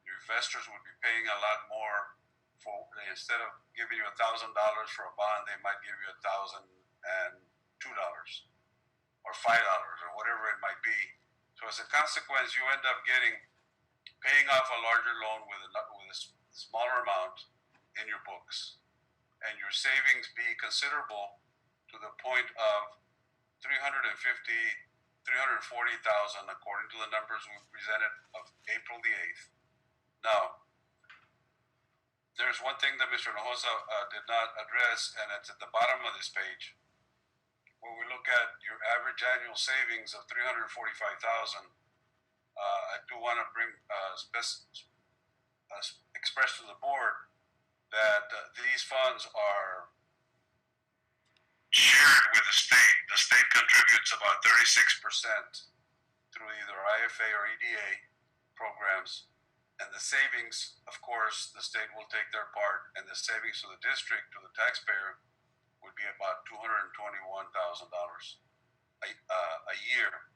your investors would be paying a lot more for. Instead of giving you $1,000 for a bond, they might give you $1,002 or $5 or whatever it might be. So as a consequence, you end up paying off a larger loan with a smaller amount in your books, and your savings be considerable to the point of $340,000 according to the numbers we presented of April the 8th. Now, there's one thing that Mr. Hinojosa did not address, and it's at the bottom of this page. When we look at your average annual savings of $345,000, I do want to express to the board that these funds are shared with the state. The state contributes about 36% through either IFA or EDA programs, and the savings, of course, the state will take their part, and the savings to the district, to the taxpayer, would be about $221,000 a year.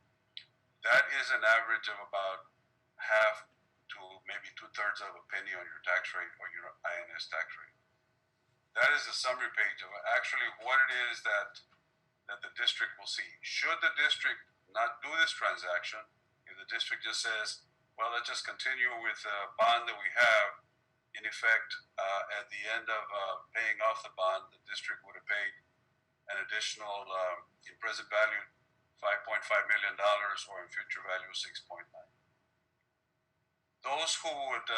That is an average of about half to maybe 2/3 of a penny on your tax rate or your INS tax rate. That is the summary page of actually what it is that the district will see. Should the district not do this transaction, if the district just says, well, let's just continue with the bond that we have, in effect, at the end of paying off the bond, the district would have paid an additional, in present value, $5.5 million, or in future value, 6.9. Those who would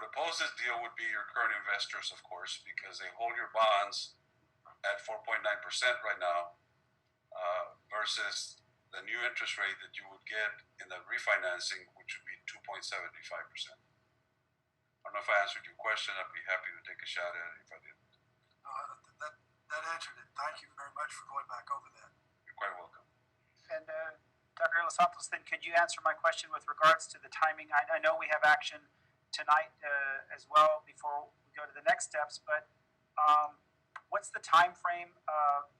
oppose this deal would be your current investors, of course, because they hold your bonds at 4.9% right now, versus the new interest rate that you would get in the refinancing, which would be 2.75%. I don't know if I answered your question. I'd be happy to take a shot at it if I didn't. That answered it. Thank you very much for going back over that. You're quite welcome. And Dr. Los Santos, then could you answer my question with regards to the timing? I know we have action tonight as well before we go to the next steps, but what's the time frame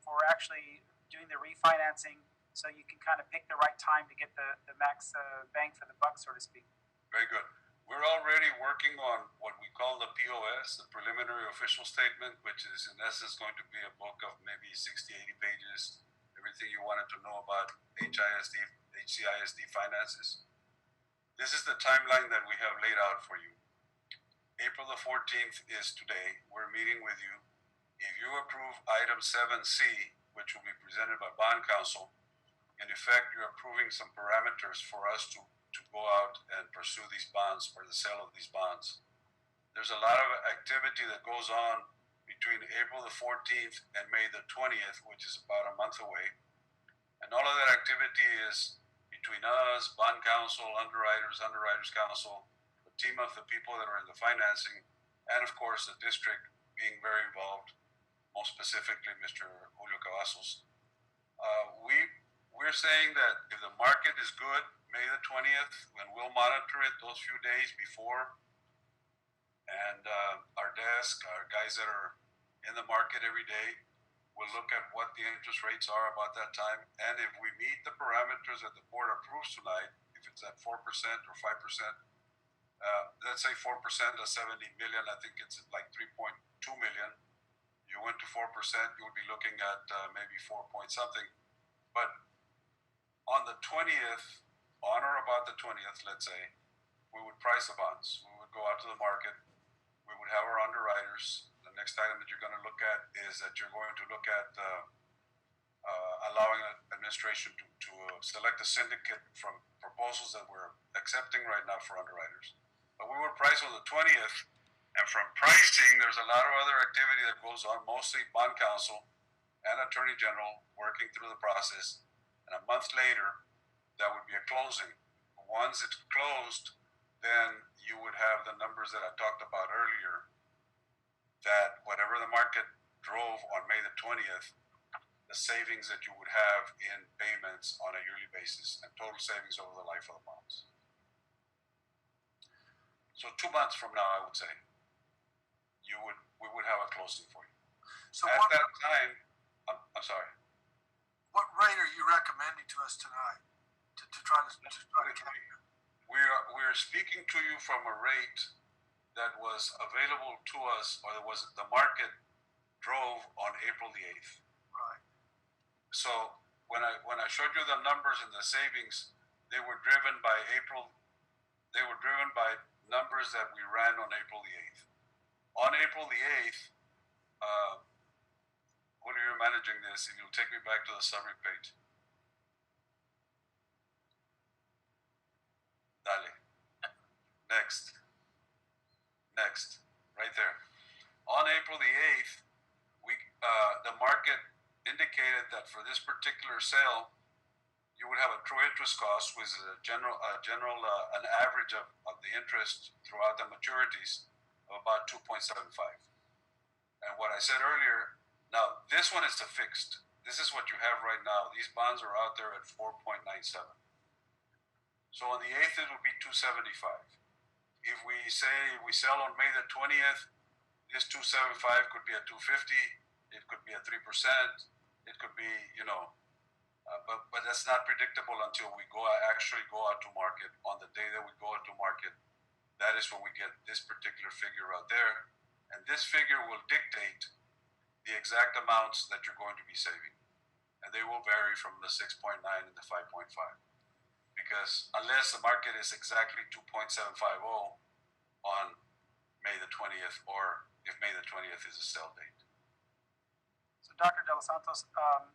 for actually doing the refinancing so you can kind of pick the right time to get the max bang for the buck, so to speak? Very good. We're already working on what we call the POS, the Preliminary Official Statement, which is in essence going to be a book of maybe 60, 80 pages, everything you wanted to know about HCISD finances. This is the timeline that we have laid out for you. April the 14th is today. We're meeting with you. If you approve item 7C, which will be presented by bond counsel, in effect, you're approving some parameters for us to go out and pursue these bonds or the sale of these bonds. There's a lot of activity that goes on between April the 14th and May the 20th, which is about a month away. And all of that activity is between us, bond counsel, underwriters council, the team of the people that are in the financing, and of course the district being very involved, most specifically Mr. Julio Cavazos. We're saying that if the market is good, May the 20th, and we'll monitor it those few days before, and our desk, our guys that are in the market every day, will look at what the interest rates are about that time, and if we meet the parameters that the board approves tonight, if it's at 4% or 5%, let's say 4% of 70 million, I think it's like 3.2 million. You went to 4%, you would be looking at maybe 4 point something. But on the 20th, on or about the 20th, let's say, we would price the bonds. We would go out to the market. We would have our underwriters. The next item that you're going to look at is that you're going to look at allowing administration to select a syndicate from proposals that we're accepting right now for underwriters. But we would price on the 20th, and from pricing, there's a lot of other activity that goes on, mostly bond counsel and attorney general working through the process. And a month later, that would be a closing. Once it's closed, then you would have the numbers that I talked about earlier, that whatever the market drove on May the 20th, the savings that you would have in payments on a yearly basis and total savings over the life of the bonds. So 2 months from now, I would say, we would have a closing for you. So At what, that time, I'm sorry. what rate are you recommending to us tonight to try to calculate? We're speaking to you from a rate that was available to us, or that was the market drove on April the 8th. Right. So when I showed you the numbers and the savings, they were driven by numbers that we ran on April the 8th. On April the 8th, when you're managing this, and you'll take me back to the summary page. Dale. Next, right there. On April the 8th, the market indicated that for this particular sale, you would have a true interest cost, which is an average of the interest throughout the maturities of about 2.75. And what I said earlier, now this one is the fixed. This is what you have right now. These bonds are out there at 4.97. So on the 8th, it will be 275. If we say we sell on May the 20th, this 275 could be at 250. It could be at 3%. It could be, but that's not predictable until we actually go out to market. On the day that we go out to market, that is when we get this particular figure out there. And this figure will dictate the exact amounts that you're going to be saving. And they will vary from the 6.9 and the 5.5. Because unless the market is exactly 2.750 on May the 20th, or if May the 20th is a sell date. So Dr. De Los Santos, am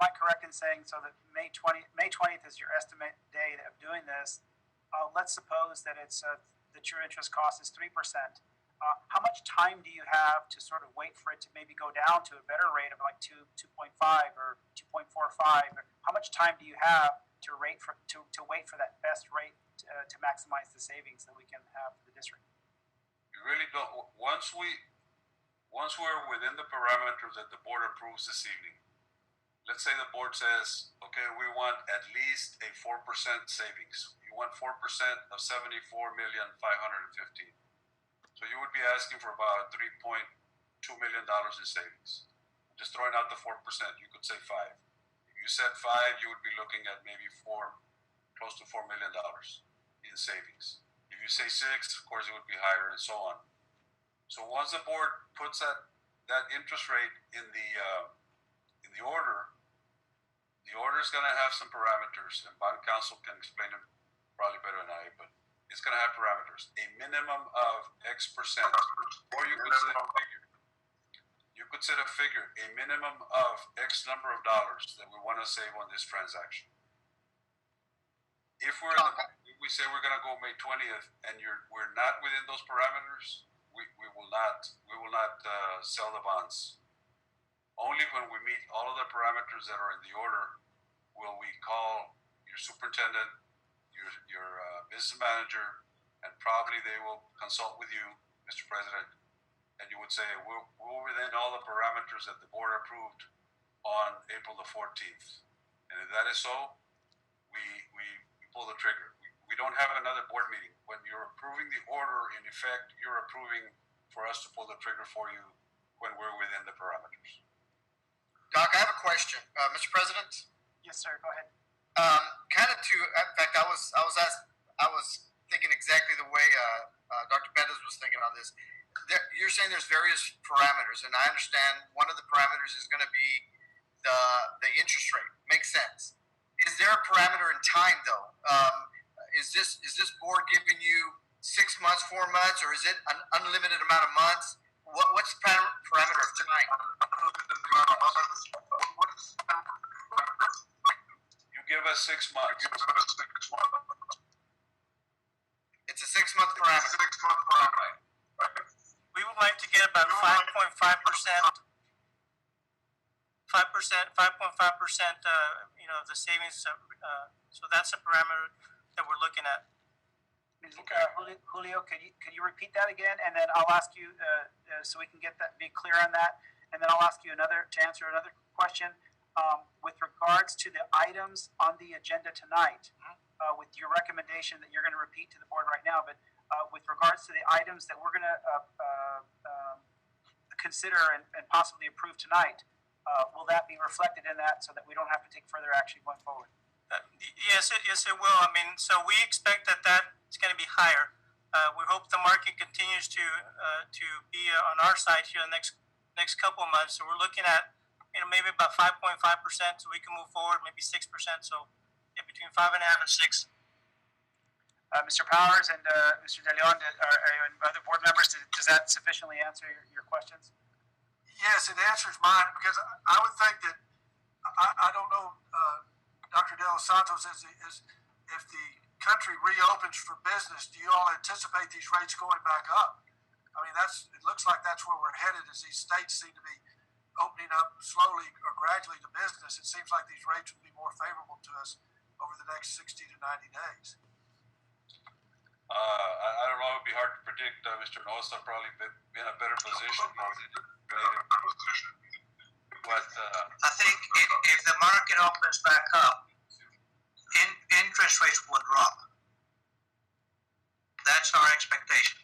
I correct in saying so that May 20th is your estimate day of doing this? Let's suppose that it's the true interest cost is 3%. How much time do you have to sort of wait for it to maybe go down to a better rate of like 2.5 or 2.45? How much time do you have to wait for that best rate to maximize the savings that we can have for the district? You really don't. Once we're within the parameters that the board approves this evening, let's say the board says, okay, we want at least a 4% savings. You want 4% of $74,515,000. So you would be asking for about $3.2 million in savings. Just throwing out the 4%, you could say 5. If you said 5, you would be looking at maybe close to $4 million in savings. If you say 6, of course it would be higher, and so on. So once the board puts that interest rate in the order, the order is going to have some parameters, and bond counsel can explain them probably better than I, but it's going to have parameters. A minimum of X percent, or you could would set a figure, a minimum of X number of dollars that we want to save on this transaction. If if we say we're going to go May 20th and we're not within those parameters, we will not sell the bonds. Only when we meet all of the parameters that are in the order will we call your superintendent, your business manager, and probably they will consult with you, Mr. President, and you would say we're within all the parameters that the board approved on April the 14th. And if that is so, we pull the trigger. We don't have another board meeting. When you're approving the order, in effect, you're approving for us to pull the trigger for you when we're within the parameters. Doc, I have a question. Mr. President? Yes, sir. Go ahead. In fact, I was thinking exactly the way Dr. Bettis was thinking on this. You're saying there's various parameters, and I understand one of the parameters is going to be the interest rate. Makes sense. Is there a parameter in time, though? Is this board giving you 6 months, 4 months, or is it an unlimited amount of months? What's the parameter of time? You give us 6 months. It's a 6-month parameter. We would like to get about 5.5%, 5.5%, the savings. So that's a parameter that we're looking at. Julio, could you repeat that again, and then I'll ask you so we can be clear on that, and then I'll ask you to answer another question with regards to the items on the agenda tonight. With your recommendation that you're going to repeat to the board right now, but with regards to the items that we're going to consider and possibly approve tonight, will that be reflected in that so that we don't have to take further action going forward? Yes, it will. I mean, so we expect that is going to be higher. We hope the market continues to be on our side here the next couple of months. So we're looking at maybe about 5.5%, so we can move forward. Maybe 6%. So yeah, between 5.5 and 6. Mr. Powers and Mr. De Leon, and other board members, does that sufficiently answer your questions? Yes, it answers mine, because I would think that, I don't know, Dr. De Los Santos, if the country reopens for business, do you all anticipate these rates going back up? I mean, it looks like that's where we're headed, as these states seem to be opening up slowly or gradually to business. It seems like these rates will be more favorable to us over the next 60 to 90 days. I don't know. It would be hard to predict. Mr. Nosa probably be in a better position. But I think if the market opens back up, interest rates will drop. That's our expectation.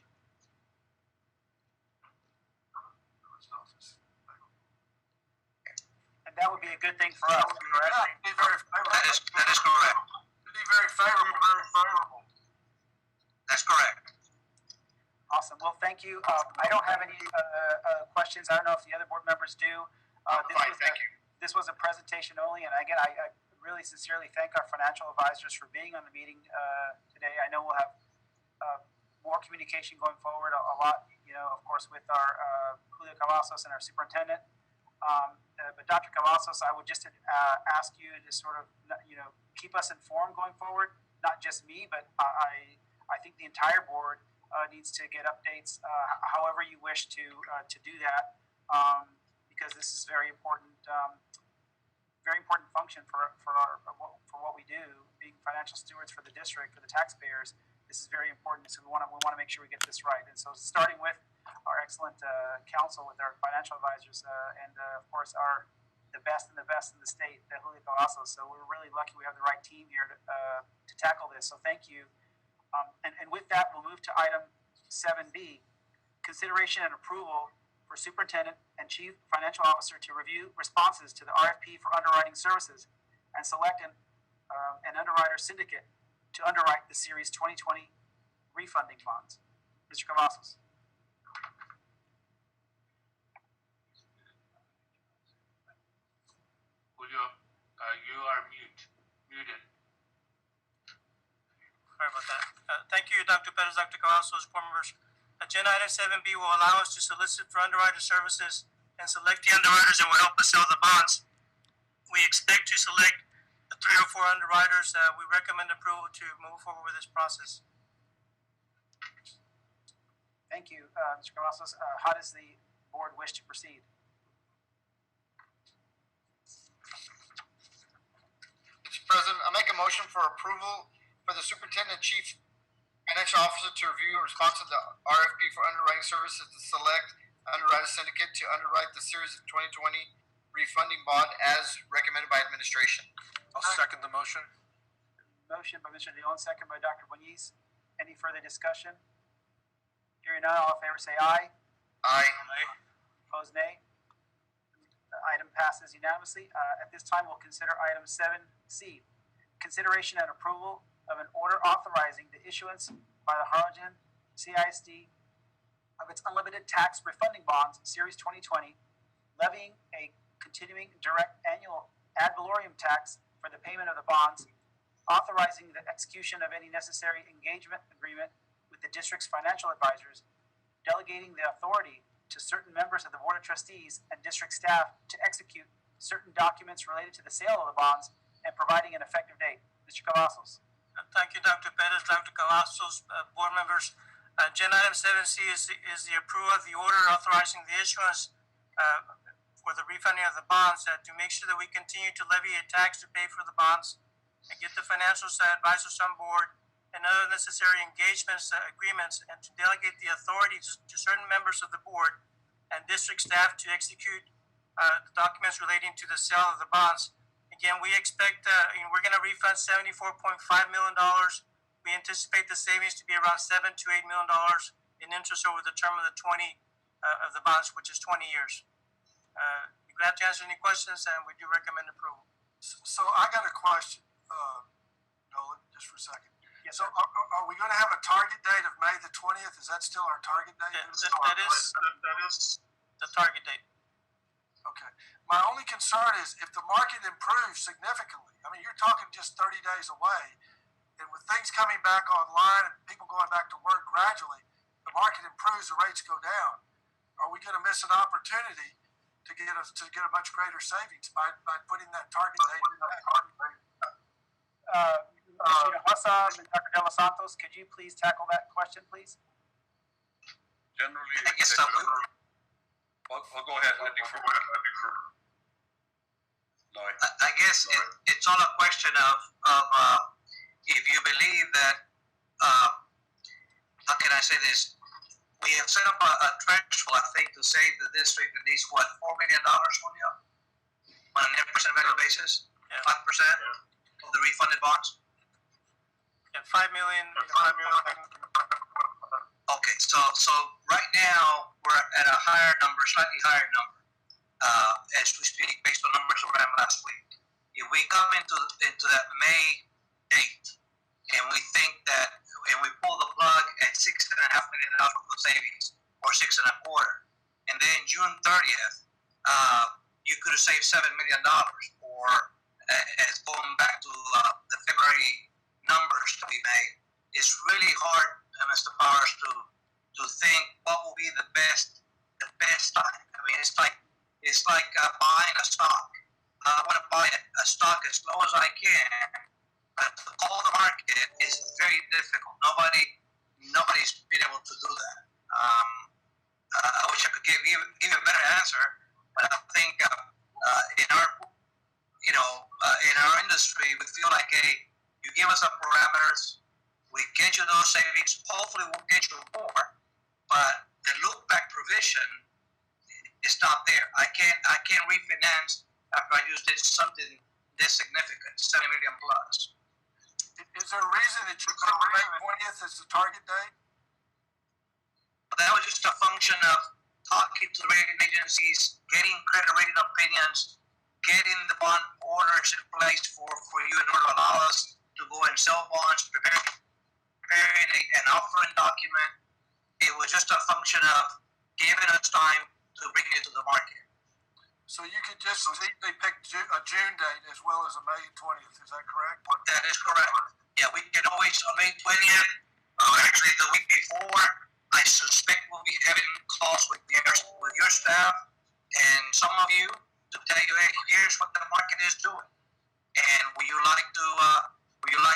And that would be a good thing for us. Be very favorable. That is correct. It'd be very favorable, very favorable. That's correct. Awesome. Well, thank you. I don't have any questions. I don't know if the other board members do. Thank you. This was a presentation only, and again, I really sincerely thank our financial advisors for being on the meeting today. I know we'll have more communication going forward, a lot, of course, with our Julio Cavazos and our superintendent. But Dr. Cavazos, I would just ask you to sort of, keep us informed going forward. Not just me, but I think the entire board needs to get updates, however you wish to do that, because this is very important function for what we do, being financial stewards for the district, for the taxpayers. This is very important, so we want to make sure we get this right. And so, starting with our excellent council, with our financial advisors, and of course the best in the state, Julio Cavazos. So we're really lucky we have the right team here to tackle this. So thank you. And with that, we'll move to item 7B, consideration and approval for superintendent and chief financial officer to review responses to the RFP for underwriting services and select an underwriter syndicate to underwrite the Series 2020 refunding bonds. Mr. Cavazos. Julio, you are muted. Sorry about that. Thank you, Dr. Perez, Dr. Cavazos, board members. Agenda item 7B will allow us to solicit for underwriter services and select the underwriters that will help us sell the bonds. We expect to select the 3 or 4 underwriters. We recommend approval to move forward with this process. Thank you, Mr. Cavazos. How does the board wish to proceed? Mr. President, I make a motion for approval for the superintendent chief financial officer to review and respond to the RFP for underwriting services to select underwriter syndicate to underwrite the series of 2020 refunding bond as recommended by administration. I'll second the motion. Motion by Mr. Leon, second by Dr. Bonilla. Any further discussion? Hearing none, all in favor say aye. Aye. Opposed, nay. The item passes unanimously. At this time, we'll consider item 7C. Consideration and approval of an order authorizing the issuance by the Harlingen CISD of its unlimited tax refunding bonds, Series 2020, levying a continuing direct annual ad valorem tax for the payment of the bonds, authorizing the execution of any necessary engagement agreement with the district's financial advisors, delegating the authority to certain members of the Board of Trustees and district staff to execute certain documents related to the sale of the bonds, and providing an effective date. Mr. Cavazos. Thank you, Dr. Perez, Dr. Cavazos, board members. Agenda item 7C is the approval of the order authorizing the issuance for the refunding of the bonds to make sure that we continue to levy a tax to pay for the bonds and get the financial advisors on board and other necessary engagements, agreements, and to delegate the authority to certain members of the board and district staff to execute the documents relating to the sale of the bonds. Again, we expect we're going to refund $74.5 million. We anticipate the savings to be around $7 to $8 million in interest over the term of the 20 of the bonds, which is 20 years. We're glad to answer any questions, and we do recommend approval. So I got a question, Nolan, just for a second. Yes, So sir. are we gonna have a target date of May the 20th? Is that still our target date? That is the target date. Okay. My only concern is if the market improves significantly, I mean, you're talking just 30 days away, and with things coming back online and people going back to work gradually, the market improves, the rates go down. Are we gonna miss an opportunity to get a much greater savings by putting that target date in that target date? Mr. Hinojosa and Dr. De Los Santos, could you please tackle that question, please? Generally, I guess I would. I'll go ahead. I defer. Lloyd. I guess it's all a question of if you believe that, how can I say this? We have set up a threshold, I think, to save the district at least, what, $4 million, Julio? On a net present value basis? Yeah. 5% of the refunded bonds? Yeah, $5 million. Okay, so right now, we're at a higher number, slightly higher number, as we speak, based on numbers around last week. If we come into that May date, and we think that, and we pull the plug at $6.5 million worth of savings, or 6.25, and then June 30th, you could have saved $7 million, or as going back to the February numbers to be made, it's really hard, Mr. Powers, to think what will be the best time. I mean, it's like buying a stock. I want to buy a stock as low as I can, but to call the market is very difficult. Nobody's been able to do that. I wish I could give a better answer, but I think in our industry, we feel like, hey, you give us some parameters, we get you those savings. Hopefully, we'll get you more, but the look back provision is not there. I can't refinance after I just did something this significant, $7 million plus. Is there a reason that you put May 20th as the target date? But that was just a function of talking to the rating agencies, getting credit rating opinions, getting the bond orders in place for you in order to allow us to go and sell bonds, preparing an offering document. It was just a function of giving us time to bring it to the market. So you could just legally pick a June date as well as a May 20th, is that correct? That is correct. Yeah, we can always, on May 20th, actually the week before, I suspect we'll be having calls with your staff and some of you to tell you, hey, here's what the market is doing, and would you like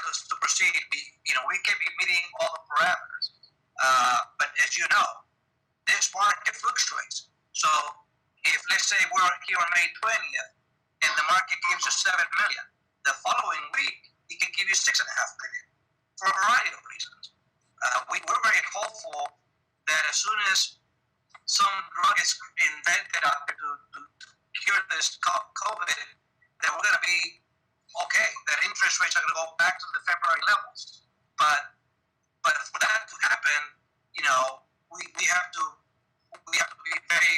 us to proceed? We can be meeting all the parameters, but as you know, this market fluctuates. So if let's say we're here on May 20th and the market gives us 7 million, the following week it can give you 6.5 million for a variety of reasons. We're very hopeful that as soon as some drug is invented out there to cure this COVID, that we're going to be okay, that interest rates are going to go back to the February levels. But for that to happen, we have to be very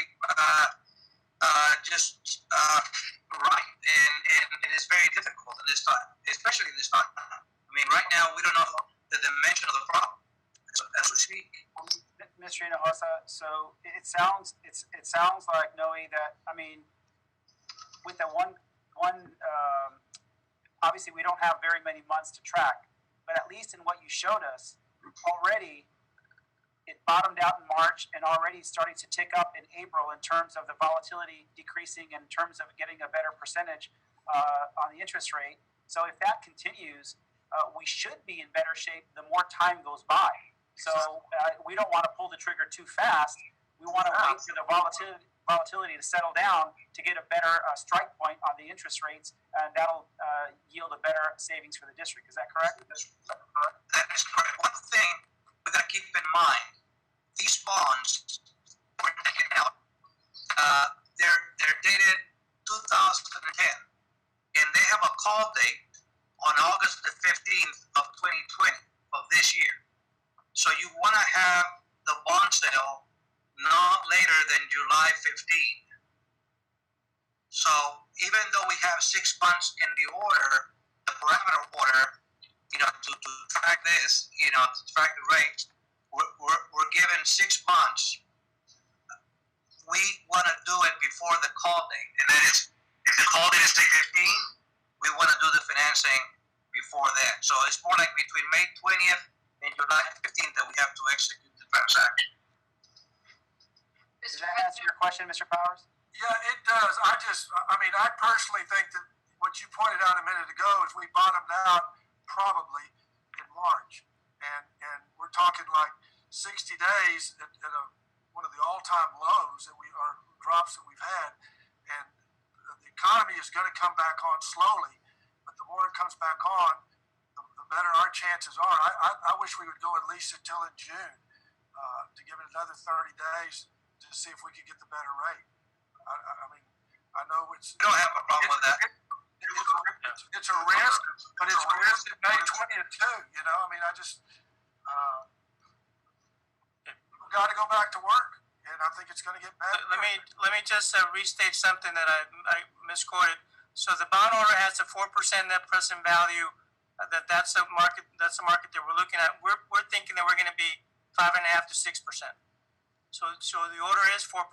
right, and it's very difficult in this time, especially in this time. I mean, right now we don't know the dimension of the problem as we speak. Mr. Hinojosa, so it sounds like, Noe, that, I mean, with the one obviously we don't have very many months to track, but at least in what you showed us already, it bottomed out in March and already starting to tick up in April in terms of the volatility decreasing, in terms of getting a better percentage on the interest rate. So if that continues, we should be in better shape the more time goes by. So we don't want to pull the trigger too fast. We want to wait for the volatility to settle down to get a better strike point on the interest rates, and that'll yield a better savings for the district. Is that correct? That is correct. One thing we got to keep in mind: these bonds we're taking out, they're dated 2010, and they have a call date on August the 15th of 2020 of this year. So you want to have the bond sale not later than July 15th. So even though we have 6 months in the order, the parameter order, to track this, to track the rates, we're given 6 months. We want to do it before the call date, and that is, if the call date is the 15th, we want to do the financing before that. So it's more like between May 20th and July 15th that we have to execute the transaction. Does that answer your question, Mr. Powers? Yeah, it does. I personally think that what you pointed out a minute ago is we bottomed out probably in March. And we're talking like 60 days at one of the all-time lows drops that we've had. And the economy is going to come back on slowly, but the more it comes back on, the better our chances are. I wish we would go at least until in June to give it another 30 days to see if we could get the better rate. I know it's... We don't have a problem with that. It's a risk, but it's a risk at May 20th too, we've got to go back to work, and I think it's going to get better. Let me just restate something that I misquoted. So the bond order has a 4% net present value. That's a market that we're looking at. We're thinking that we're going to be 5.5% to 6%. So the order is 4%,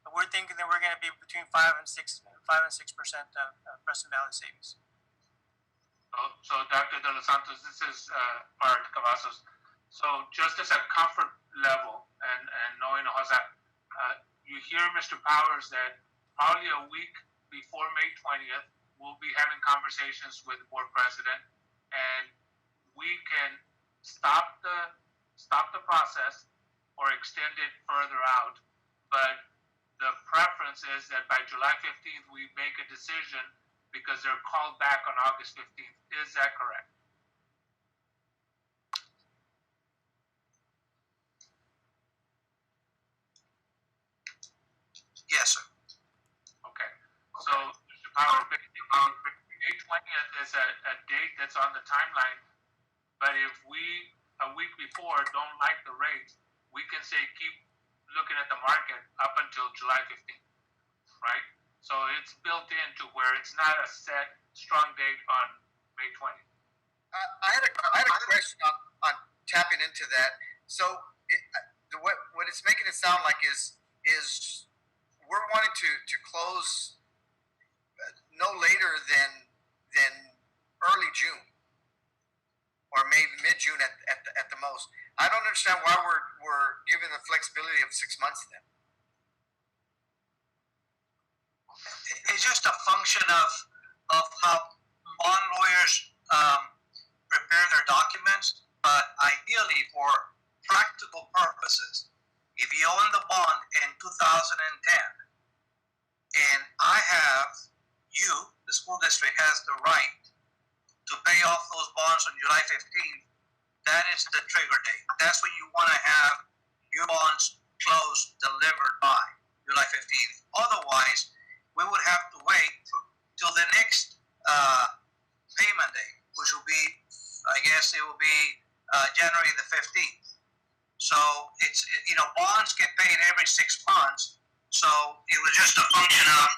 but we're thinking that we're going to be between 5 and 6% present value savings. So Dr. De Los Santos, this is Art Cavazos. So just as a comfort level, and knowing Jose, you hear Mr. Powers that probably a week before May 20th, we'll be having conversations with the board president, and we can stop the process or extend it further out. But the preference is that by July 15th, we make a decision because they're called back on August 15th. Is that correct? Yes, sir. Okay. So, Mr. Powers, May 20th is a date that's on the timeline, but if we, a week before, don't like the rate, we can say keep looking at the market up until July 15th, right? So it's built into where it's not a set, strong date on May 20th. I had a question on tapping into that. So what it's making it sound like is we're wanting to close no later than early June or maybe mid-June at the most. I don't understand why we're given the flexibility of 6 months then. district has the right to pay off those bonds on July 15th, that is the trigger date. That's when you want to have your bonds closed, delivered by July 15th. Otherwise, we would have to wait till the next payment date, which will be, I guess it will be January the 15th. So it's, bonds get paid every 6 months. So it was just a function of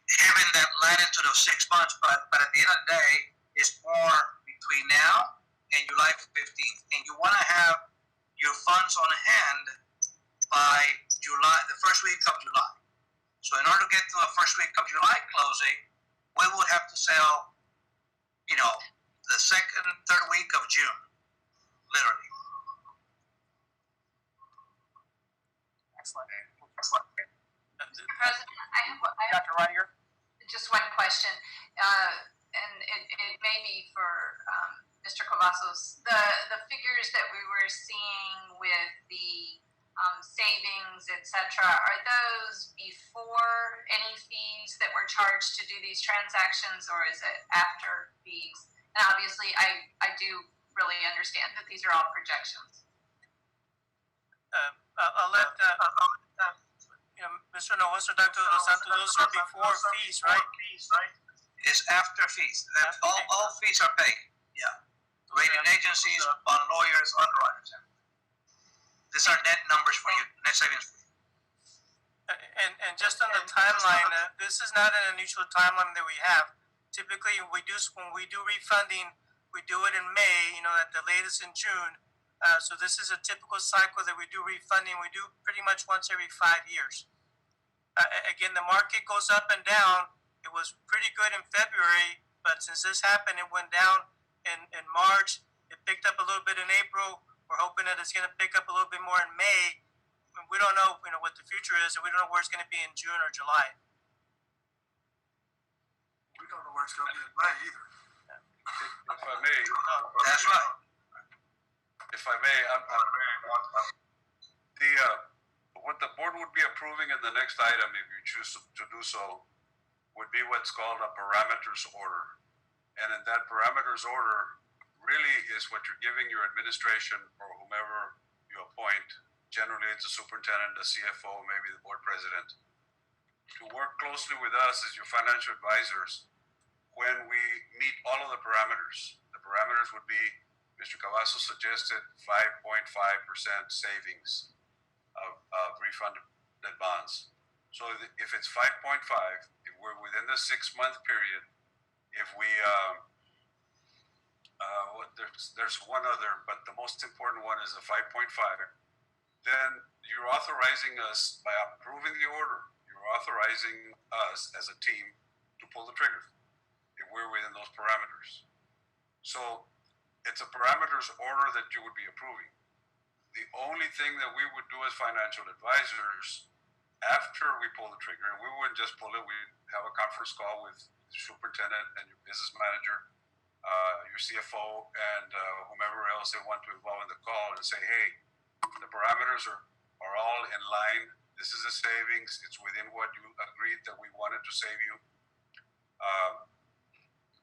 having that latitude of 6 months, but at the end of the day, it's more between now and July 15th. And you want to have your funds on hand by the first week of July. So in order to get to the first week of July closing, we would have to sell, the second, third week of June, literally. Excellent. Mr. President, I have Dr. Reiniger? just one question, and it may be for Mr. Cavazos. The figures that we were seeing with the savings, etc., are those before any fees that were charged to do these transactions, or is it after fees? And obviously, I do really understand that these are all projections. I'll let Mr. Novoso, Dr. Dos Santos, those are before fees, right? It's after fees. All fees are paid. Yeah. Rating agencies, bond lawyers, underwriters. These are net numbers for you, net savings for you. And just on the timeline, this is not an unusual timeline that we have. Typically, when we do refunding, we do it in May, at the latest in June. So this is a typical cycle that we do refunding. We do pretty much once every 5 years. Again, the market goes up and down. It was pretty good in February, but since this happened, it went down in March. It picked up a little bit in April. We're hoping that it's going to pick up a little bit more in May. We don't know, what the future is, and we don't know where it's going to be in June or July. We don't know where it's going to be in May either. If I may, That's right. if I may, what the board would be approving in the next item, if you choose to do so, would be what's called a parameters order. And in that parameters order really is what you're giving your administration or whomever you appoint. Generally, it's a superintendent, a CFO, maybe the board president, to work closely with us as your financial advisors when we meet all of the parameters. The parameters would be, Mr. Cavazos suggested 5.5% savings of refunded bonds. So if it's 5.5, if we're within the 6 month period, if we, there's one other, but the most important one is a 5.5, then you're authorizing us, by approving the order, you're authorizing us as a team to pull the trigger if we're within those parameters. So it's a parameters order that you would be approving. The only thing that we would do as financial advisors after we pull the trigger, and we wouldn't just pull it, we'd have a conference call with the superintendent and your business manager, your CFO, and whomever else they want to involve in the call, and say, hey, the parameters are all in line. This is a savings. It's within what you agreed that we wanted to save you.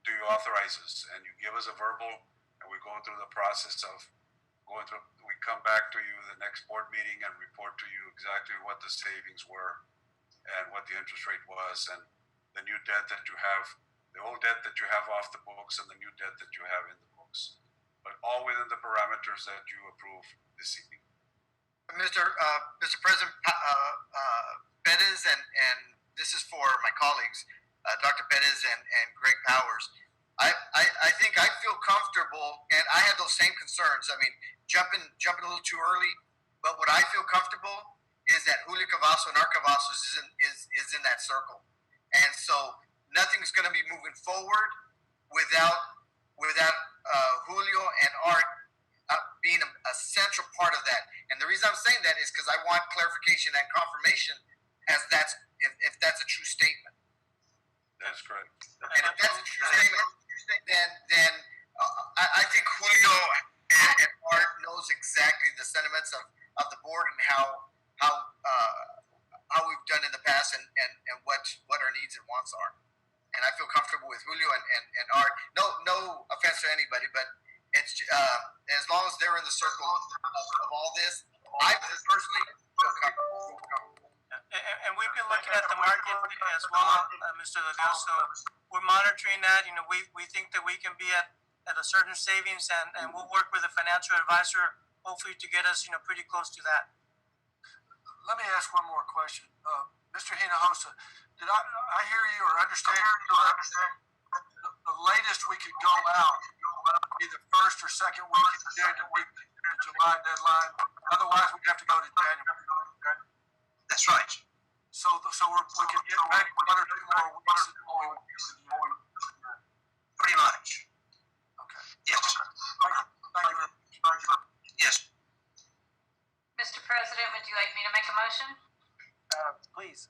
Do you authorize us? And you give us a verbal, and we go through the process of going through. We come back to you the next board meeting and report to you exactly what the savings were and what the interest rate was and the new debt that you have, the old debt that you have off the books and the new debt that you have in the books, but all within the parameters that you approve this evening. Mr. President Perez, and this is for my colleagues, Dr. Perez and Greg Powers. I think I feel comfortable, and I had those same concerns. I mean, jumping a little too early, but what I feel comfortable is that Julio Cavazo and Art Cavazos is in that circle, and so nothing's going to be moving forward without Julio and Art being a central part of that. And the reason I'm saying that is because I want clarification and confirmation as if that's a true statement. That's correct. And if that's a true statement, then I think Julio and Art knows exactly the sentiments of the board and how we've done in the past and what our needs and wants are. and I feel comfortable with Julio and Art. No offense to anybody, but it's as long as they're in the circle of all this, I personally feel comfortable. And we've been looking at the market as well, Mr. Leon. So we're monitoring that. We think that we can be at a certain savings, and we'll work with a financial advisor, hopefully, to get us pretty close to that. Let me ask one more question. Mr. Hinojosa, did I hear you or understand the latest we could go out would be the first or second week in June to meet the July deadline? Otherwise, we'd have to go to January. That's right. So we could get maybe 1 or 2 more weeks. Pretty much. Okay. Yes. Thank you very much. Yes. Mr. President, would you like me to make a motion? Please.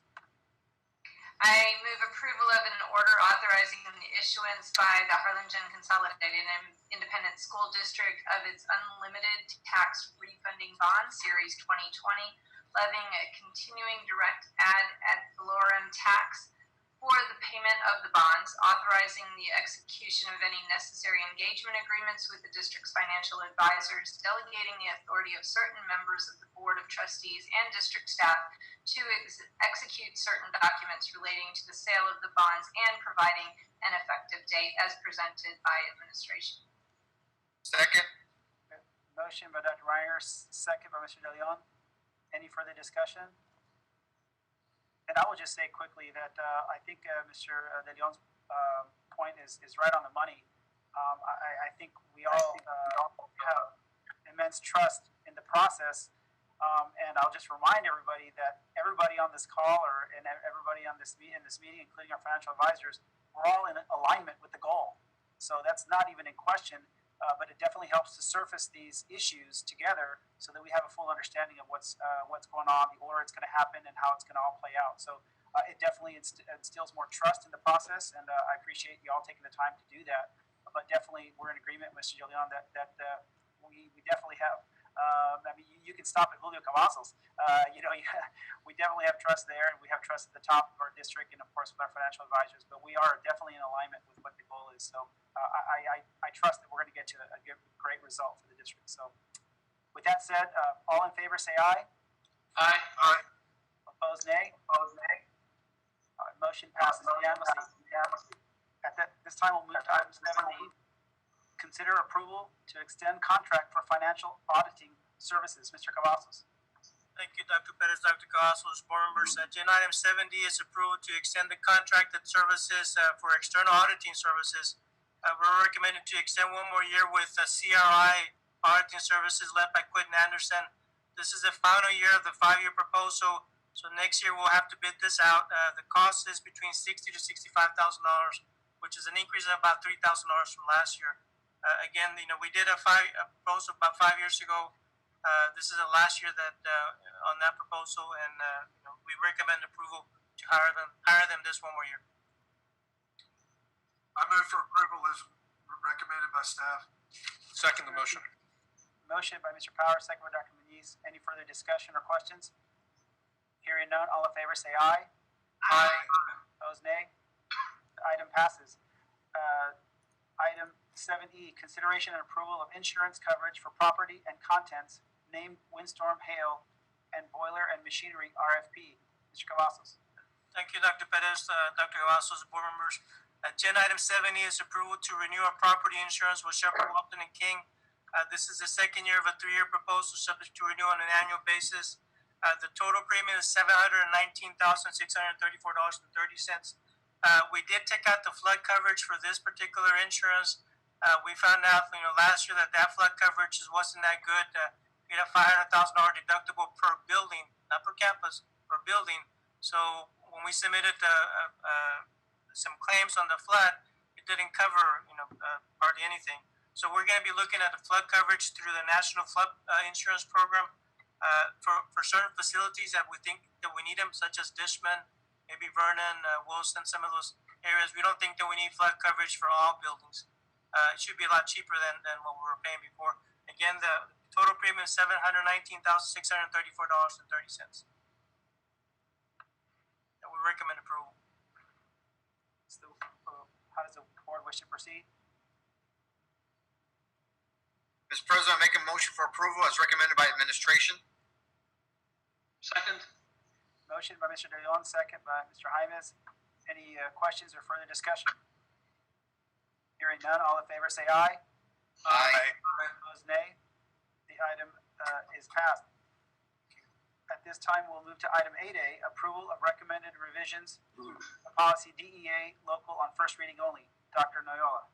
I move approval of an order authorizing the issuance by the Harlingen Consolidated Independent School District of its unlimited tax refunding bond, Series 2020, levying a continuing direct ad valorem tax for the payment of the bonds, authorizing the execution of any necessary engagement agreements with the district's financial advisors, delegating the authority of certain members of the Board of Trustees and district staff to execute certain documents relating to the sale of the bonds, and providing an effective date as presented by administration. Second. Motion by Dr. Reiner, second by Mr. De Leon. Any further discussion? And I will just say quickly that I think Mr. De Leon's point is right on the money. I think we all have immense trust in the process, and I'll just remind everybody that everybody on this call and everybody in this meeting, including our financial advisors, we're all in alignment with the goal. So that's not even in question. But it definitely helps to surface these issues together so that we have a full understanding of what's going on, the order it's going to happen, and how it's going to all play out. So it definitely instills more trust in the process, and I appreciate you all taking the time to do that. But definitely, we're in agreement, Mr. De Leon, that we definitely have. You can stop at Julio Cavazos. We definitely have trust there, and we have trust at the top of our district, and of course with our financial advisors. But we are definitely in alignment with what the goal is. So I trust that we're going to get to a great result for the district. So with that said, all in favor say aye. Aye. Aye. Opposed, nay. Opposed, nay. Motion passes unanimously. At this time, we'll move to item 7D. Consider approval to extend contract for financial auditing services. Mr. Cavazos. Thank you, Dr. Perez, Dr. Cavazos, board members. Agenda item 7D is approval to extend the contracted services for external auditing services. We're recommended to extend 1 more year with CRI auditing services led by Quentin Anderson. This is the final year of the 5-year proposal, so next year we'll have to bid this out. The cost is between $60,000 to $65,000, which is an increase of about $3,000 from last year. Again, we did a proposal about 5 years ago. This is the last year that on that proposal, and we recommend approval to hire them this 1 more year. I move for approval as recommended by staff. Second the motion. Motion by Mr. Powers, second by Dr. Muniz. Any further discussion or questions? Hearing none, all in favor say aye. Aye. Opposed, nay. The item passes. Item 7E, consideration and approval of insurance coverage for property and contents named windstorm, hail, and boiler and machinery RFP. Mr. Cavazos. Thank you, Dr. Perez, Dr. Cavazos, board members. Agenda item 7E is approval to renew our property insurance with Shepherd, Walton & King. This is the second year of a 3-year proposal subject to renew on an annual basis. The total premium is $719,634.30. We did take out the flood coverage for this particular insurance. We found out, last year that flood coverage wasn't that good. We had a $500,000 deductible per building, not per campus, per building. So when we submitted some claims on the flood, it didn't cover, hardly anything. So we're going to be looking at the flood coverage through the National Flood Insurance Program for certain facilities that we think that we need them, such as Dishman, maybe Vernon, Wilson, some of those areas. We don't think that we need flood coverage for all buildings. It should be a lot cheaper than what we were paying before. Again, the total premium is $719,634.30. And we recommend approval. wish to proceed? Mr. President, I make a motion for approval as recommended by administration. Second. Motion by Mr. De Leon, second by Mr. Jaimes. Any questions or further discussion? Hearing none, all in favor say aye. Aye. Opposed, nay. The item is passed. At this time, we'll move to item 8A, approval of recommended revisions of policy DEA local on first reading only. Dr. Noyola.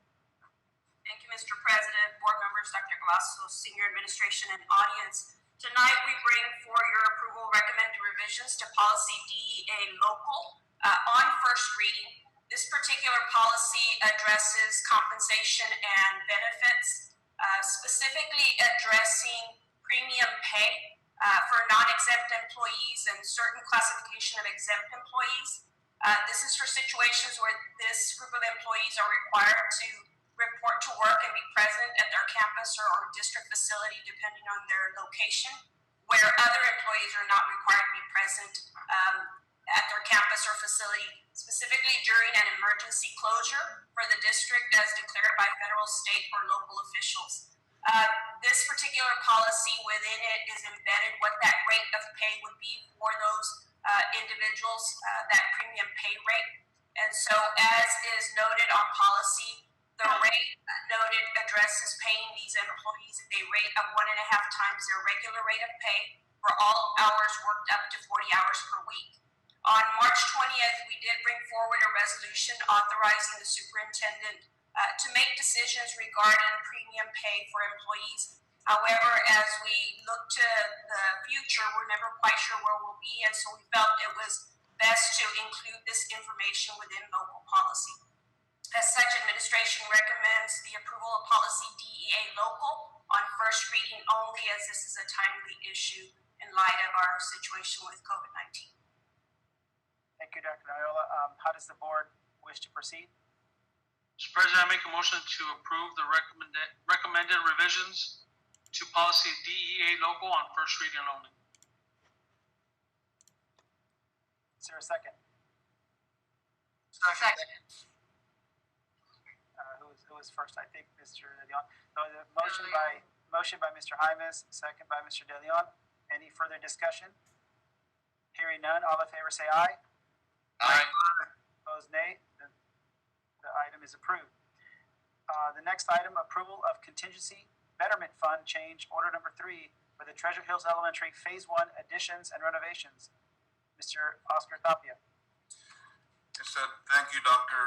Thank you, Mr. President, board members, Dr. Cavazos, senior administration, and audience. Tonight, we bring for your approval recommended revisions to policy DEA local on first reading. This particular policy addresses compensation and benefits, specifically addressing premium pay for non-exempt employees and certain classification of exempt employees. This is for situations where this group of employees are required to report to work and be present at their campus or district facility, depending on their location, where other employees are not required to be present at their campus or facility, specifically during an emergency closure for the district as declared by federal, state, or local officials. This particular policy within it is embedded what that rate of pay would be for those individuals, that premium pay rate. And so as is noted on policy, the rate noted addresses paying these employees a rate of 1.5 times their regular rate of pay for all hours worked up to 40 hours per week. On March 20th, we did bring forward a resolution authorizing the superintendent to make decisions regarding premium pay for employees. However, as we look to the future, we're never quite sure where we'll be, and so we felt it was best to include this information within local policy. As such, administration recommends the approval of policy DEA local on first reading only, as this is a timely issue in light of our situation with COVID-19. Thank you, Dr. Noyola. How does the board wish to proceed? Mr. President, I make a motion to approve the recommended revisions to policy DEA local on first reading only. Is there a second? Second. Who was first? I think Mr. De Leon. So the motion by Mr. Jaimes, second by Mr. De Leon. Any further discussion? Hearing none, all in favor say aye. Aye. Opposed, nay. The item is approved. The next item, approval of contingency betterment fund change order number 3 for the Treasure Hills Elementary Phase 1 additions and renovations. Mr. Oscar Tapia. Yes, thank you, Dr.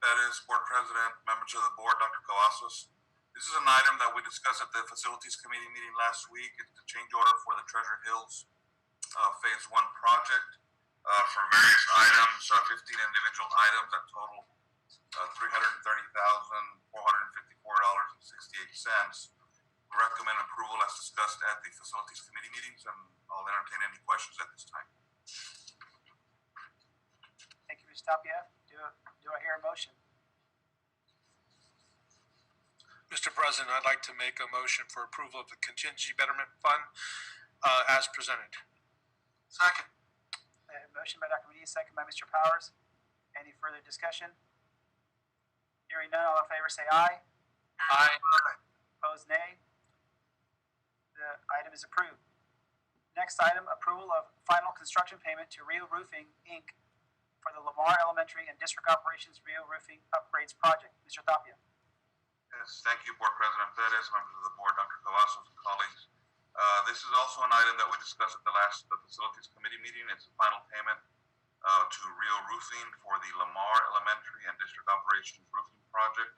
Perez, Board President, members of the board, Dr. Cavazos. This is an item that we discussed at the Facilities Committee meeting last week. It's the change order for the Treasure Hills Phase 1 project for various items, 15 individual items that total $330,454.68. We recommend approval as discussed at the Facilities Committee meetings, and I'll entertain any questions at this time. Thank you, Mr. Tapia. Do I hear a motion? Mr. President, I'd like to make a motion for approval of the contingency betterment fund as presented. Second. Motion by Dr. Medina, second by Mr. Powers. Any further discussion? Hearing none, all in favor say aye. Aye. Opposed, nay. The item is approved. Next item, approval of final construction payment to Rio Roofing, Inc. for the Lamar Elementary and District Operations Rio Roofing Upgrades Project. Mr. Tapia. Yes, thank you, Board President Perez, members of the board, Dr. Cavazos, and colleagues. This is also an item that we discussed at the Facilities Committee meeting. It's a final payment to Rio Roofing for the Lamar Elementary and District Operations Roofing Project.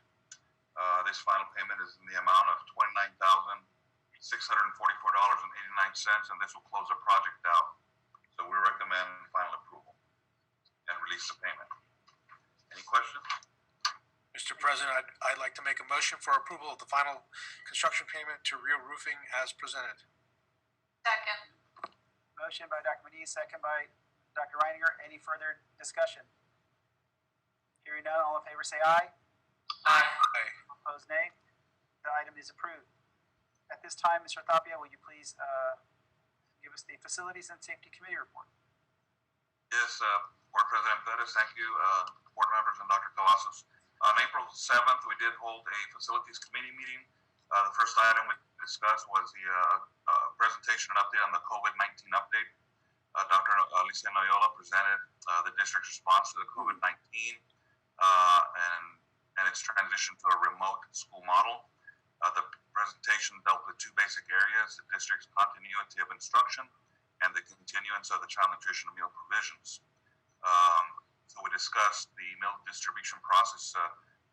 This final payment is in the amount of $29,644.89, and this will close the project out. So we recommend final approval and release the payment. Any questions? Mr. President, I'd like to make a motion for approval of the final construction payment to Rio Roofing as presented. Second. Motion by Dr. Medina, second by Dr. Reininger. Any further discussion? Hearing none, all in favor say aye. Aye. Opposed, nay. The item is approved. At this time, Mr. Tapia, will you please give us the Facilities and Safety Committee report? Yes, Board President Perez, thank you, board members and Dr. Cavazos. On April 7th, we did hold a facilities committee meeting. The first item we discussed was the presentation and update on the COVID-19 update. Dr. Alicia Noyola presented the district's response to the COVID-19 and its transition to a remote school model. The presentation dealt with two basic areas: the district's continuity of instruction and the continuance of the child nutrition and meal provisions. So we discussed the meal distribution process,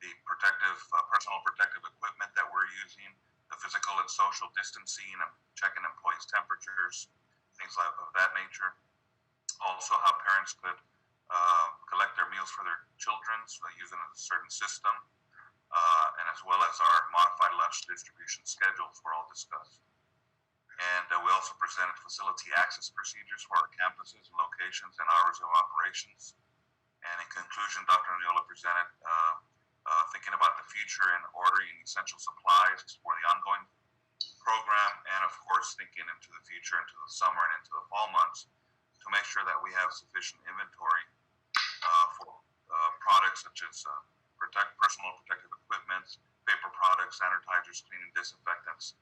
the personal protective equipment that we're using, the physical and social distancing, and checking employees' temperatures, things of that nature. Also, how parents could collect their meals for their children using a certain system, and as well as our modified lunch distribution schedules were all discussed. And we also presented facility access procedures for our campuses and locations and hours of operations. And in conclusion, Dr. Noyola presented thinking about the future and ordering essential supplies for the ongoing program, and of course thinking into the future, into the summer and into the fall months, to make sure that we have sufficient inventory for products such as personal protective equipment, paper products, sanitizers, cleaning disinfectants,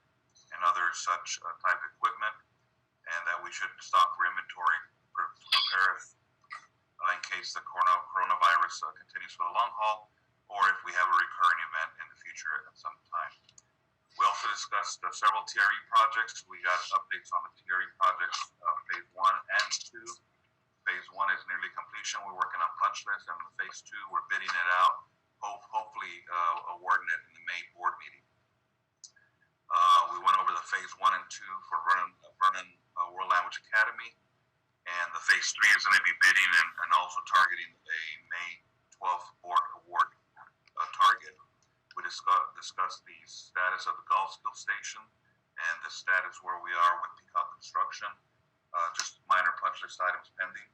and other such type equipment, and that we should stock for inventory to prepare in case the coronavirus continues for the long haul, or if we have a recurring event in the future at some time. We also discussed several TRE projects. We got updates on the TRE projects, phase 1 and 2. Phase 1 is nearly completion. We're working on punch list, and phase 2, we're bidding it out, hopefully awarding it in the May board meeting. We went over the phase 1 and 2 for Vernon World Language Academy, and the phase 3 is going to be bidding and also targeting a May 12th board award target. We discussed the status of the golf skill station and the status where we are with Peacock construction, just minor punch list items pending.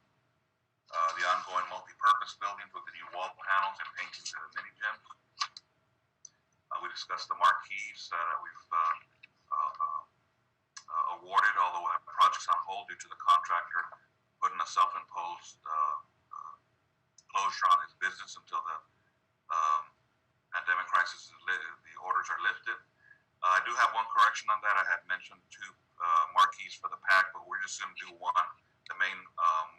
The ongoing multi-purpose building with the new wall panels and painting to the mini gym. We discussed the marquees that we've awarded, although the project's on hold due to the contractor putting a self-imposed closure on his business until the pandemic crisis the orders are lifted. I do have one correction on that. I had mentioned 2 marquees for the PAC, but we're just going to do one. The main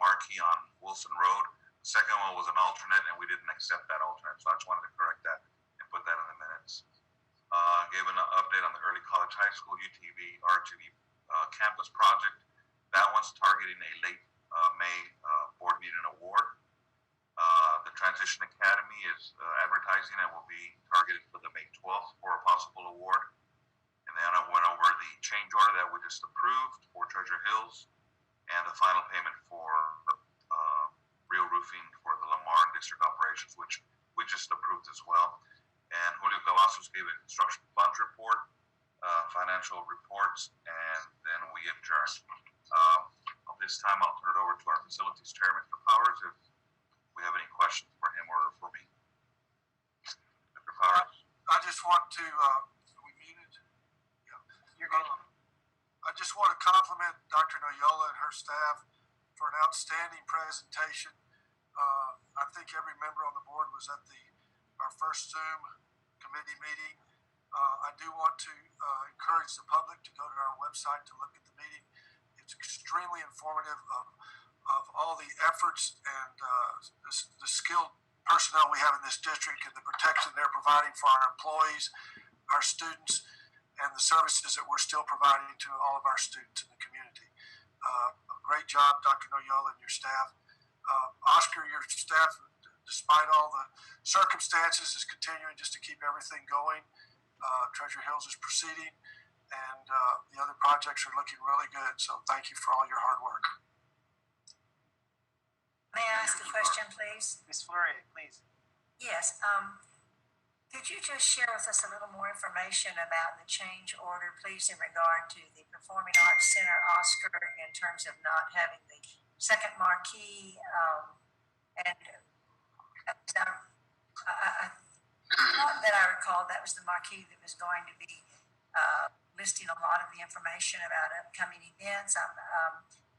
marquee on Wilson Road. The second one was an alternate, and we didn't accept that alternate, so I just wanted to correct that and put that in the minutes. Gave an update on the Early College High School UTV RTV campus project. That one's targeting a late May board meeting award. The Transition Academy is advertising and will be targeted for the May 12th for a possible award. And then I went over the change order that we just approved for Treasure Hills and the final payment for Real Roofing for the Lamar District operations, which we just approved as well. And Julio Cavazos gave a construction funds report, financial reports, and then we adjourned. This time I'll turn it over to our facilities chair, Mr. Powers, if we have any questions for him or for me. Mr. Powers. I just want to, are we muted? Yeah. You're good. I just want to compliment Dr. Noyola and her staff for an outstanding presentation. I think every member on the board was at our first Zoom committee meeting. I do want to encourage the public to go to our website to look at the meeting. It's extremely informative of all the efforts and the skilled personnel we have in this district and the protection they're providing for our employees, our students, and the services that we're still providing to all of our students in the community. Great job, Dr. Noyola and your staff. Oscar, your staff, despite all the circumstances, is continuing just to keep everything going. Treasure Hills is proceeding, and the other projects are looking really good. So thank you for all your hard work. May I ask a question, please? Ms. Fleury, please. Yes. Could you just share with us a little more information about the change order, please, in regard to the Performing Arts Center Oscar in terms of not having the second marquee? And I thought that I recalled that was the marquee that was going to be listing a lot of the information about upcoming events.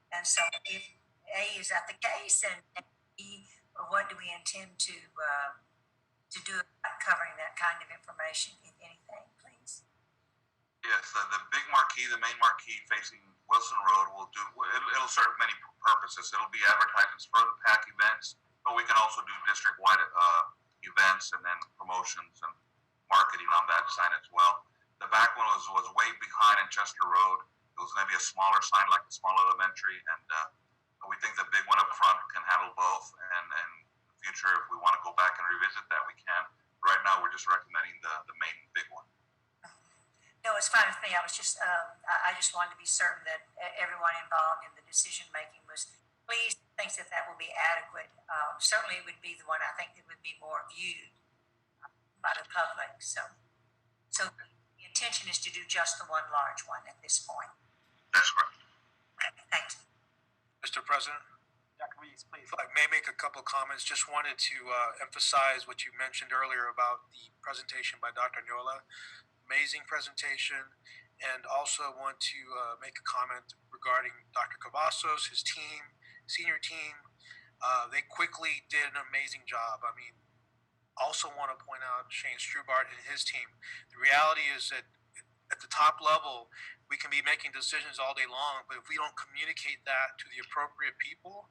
And so if A, is that the case? And B, what do we intend to to do about covering that kind of information, if anything, please? Yes, the big marquee, the main marquee facing Wilson Road will do, it'll serve many purposes. It'll be advertisements for the PAC events, but we can also do district-wide events and then promotions and marketing on that sign as well. The back one was way behind in Chester Road. It was going to be a smaller sign, like a small elementary, and we think the big one up front can handle both. And in the future, if we want to go back and revisit that, we can. Right now, we're just recommending the main big one. No, it's fine with me. I was just, I just wanted to be certain that everyone involved in the decision making was pleased, thinks that that will be adequate. Certainly, it would be the one I think that would be more viewed by the public. So the intention is to do just the one large one at this point. That's correct. Okay, thanks. Mr. President, Dr. Weeds, please. if I may make a couple of comments, just wanted to emphasize what you mentioned earlier about the presentation by Dr. Nyola. Amazing presentation, and also want to make a comment regarding Dr. Cavazos, his team, senior team. They quickly did an amazing job. I mean, also want to point out Shane Strubart and his team. The reality is that at the top level, we can be making decisions all day long, but if we don't communicate that to the appropriate people,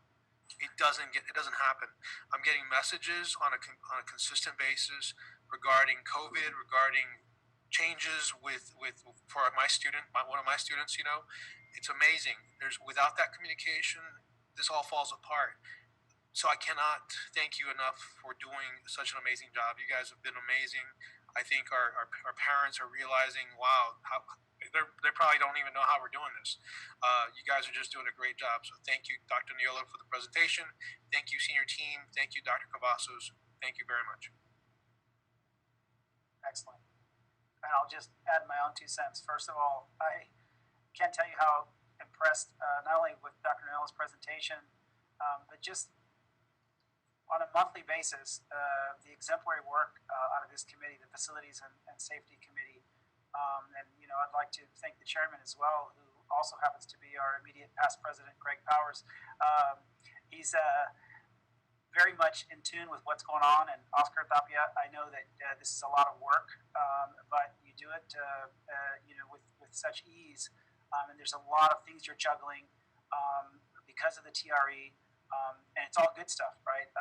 it doesn't happen. I'm getting messages on a consistent basis regarding COVID, regarding changes for my student, one of my students. You know, it's amazing. Without that communication, this all falls apart. So I cannot thank you enough for doing such an amazing job. You guys have been amazing. I think our parents are realizing, wow, how they probably don't even know how we're doing this. You guys are just doing a great job. So thank you, Dr. Nyola, for the presentation. Thank you, senior team. Thank you, Dr. Cavazos. Thank you very much. Excellent. And I'll just add my own 2 cents. First of all, I can't tell you how impressed not only with Dr. Nyola's presentation, but just on a monthly basis, the exemplary work out of this committee, the Facilities and Safety Committee. And, you know, I'd like to thank the chairman as well, who also happens to be our immediate past president, Greg Powers. He's very much in tune with what's going on. And Oscar Tapia, I know that this is a lot of work, but you do it, you know, with such ease. And there's a lot of things you're juggling because of the TRE. And it's all good stuff, right?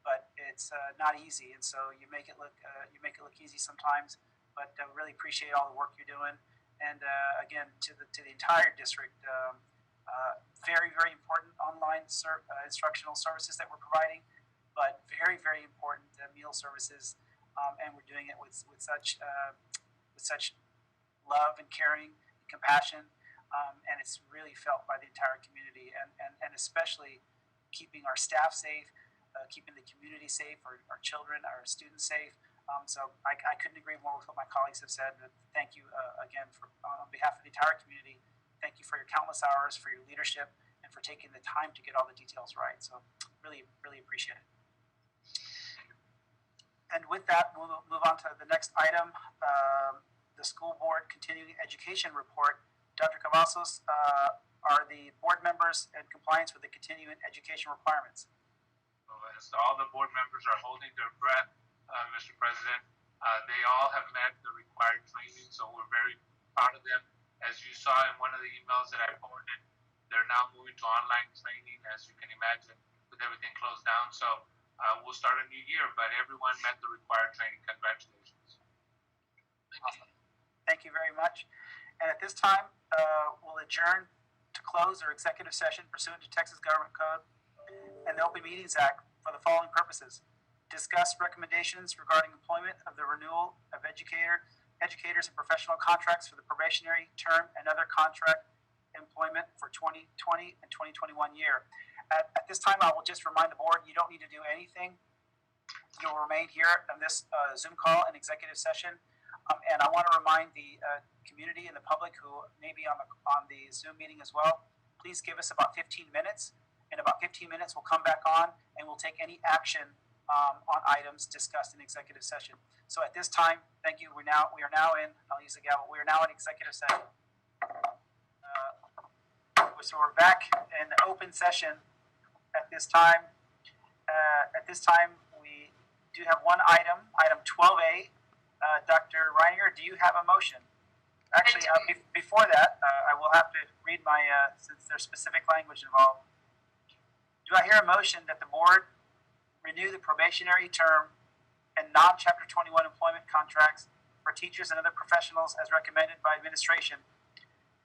But it's not easy, and so you make it look easy sometimes. But I really appreciate all the work you're doing, and again to the entire district, very important online instructional services that we're providing, but very important meal services, and we're doing it with such love and caring and compassion, and it's really felt by the entire community, and especially keeping our staff safe, keeping the community safe, our children, our students safe. So I couldn't agree more with what my colleagues have said. Thank you again on behalf of the entire community. Thank you for your countless hours, for your leadership, and for taking the time to get all the details right. So really appreciate it. And with that, we'll move on to the next item, the school board continuing education report. Dr. Cavazos, are the board members in compliance with the continuing education requirements? As all the board members are holding their breath, Mr. President, they all have met the required training, so we're very proud of them. As you saw in one of the emails that I forwarded, they're now moving to online training, as you can imagine, with everything closed down. So we'll start a new year, but everyone met the required training. Congratulations. Awesome. Thank you very much. And at this time, we'll adjourn to close our executive session pursuant to Texas Government Code and the Open Meetings Act for the following purposes: discuss recommendations regarding employment of the renewal of educators and professional contracts for the probationary term and other contract employment for 2020 and 2021 year. At this time, I will just remind the board, you don't need to do anything. You'll remain here on this Zoom call and executive session. And I want to remind the community and the public who may be on the Zoom meeting as well, please give us about 15 minutes. In about 15 minutes, we'll come back on and we'll take any action on items discussed in executive session. So at this time, thank you. We are now in, I'll use the gavel, we are now in executive session. So we're back in open session at this time. We do have one item, item 12A. Dr. Reiniger, do you have a motion? Actually, before that, I will have to read my, since there's specific language involved. Do I hear a motion that the board renew the probationary term and non-Chapter 21 employment contracts for teachers and other professionals as recommended by administration,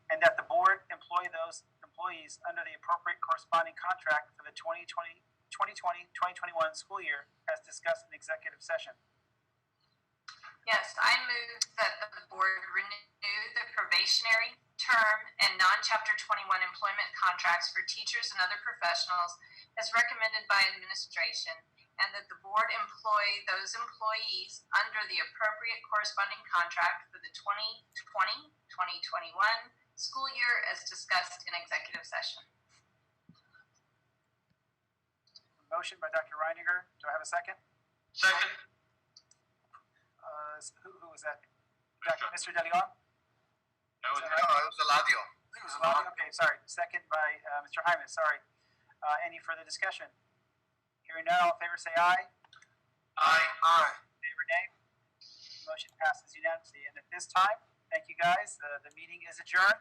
and that the board employ those employees under the appropriate corresponding contract for the 2020-2021 school year as discussed in executive session? Yes, I move that the board renew the probationary term and non-Chapter 21 employment contracts for teachers and other professionals as recommended by administration, and that the board employ those employees under the appropriate corresponding contract for the 2020-2021 school year as discussed in executive session. Motion by Dr. Reiniger. Do I have a second? Second. Who was that? Mr. De Leon? That was No, it was Eladio. It was Eladio. Okay, sorry. Second by Mr. Hyman. Sorry. Any further discussion? Hearing none, all in favor say aye. Aye. Aye. Favor nay. Motion passes unanimously. And at this time, thank you guys. The meeting is adjourned.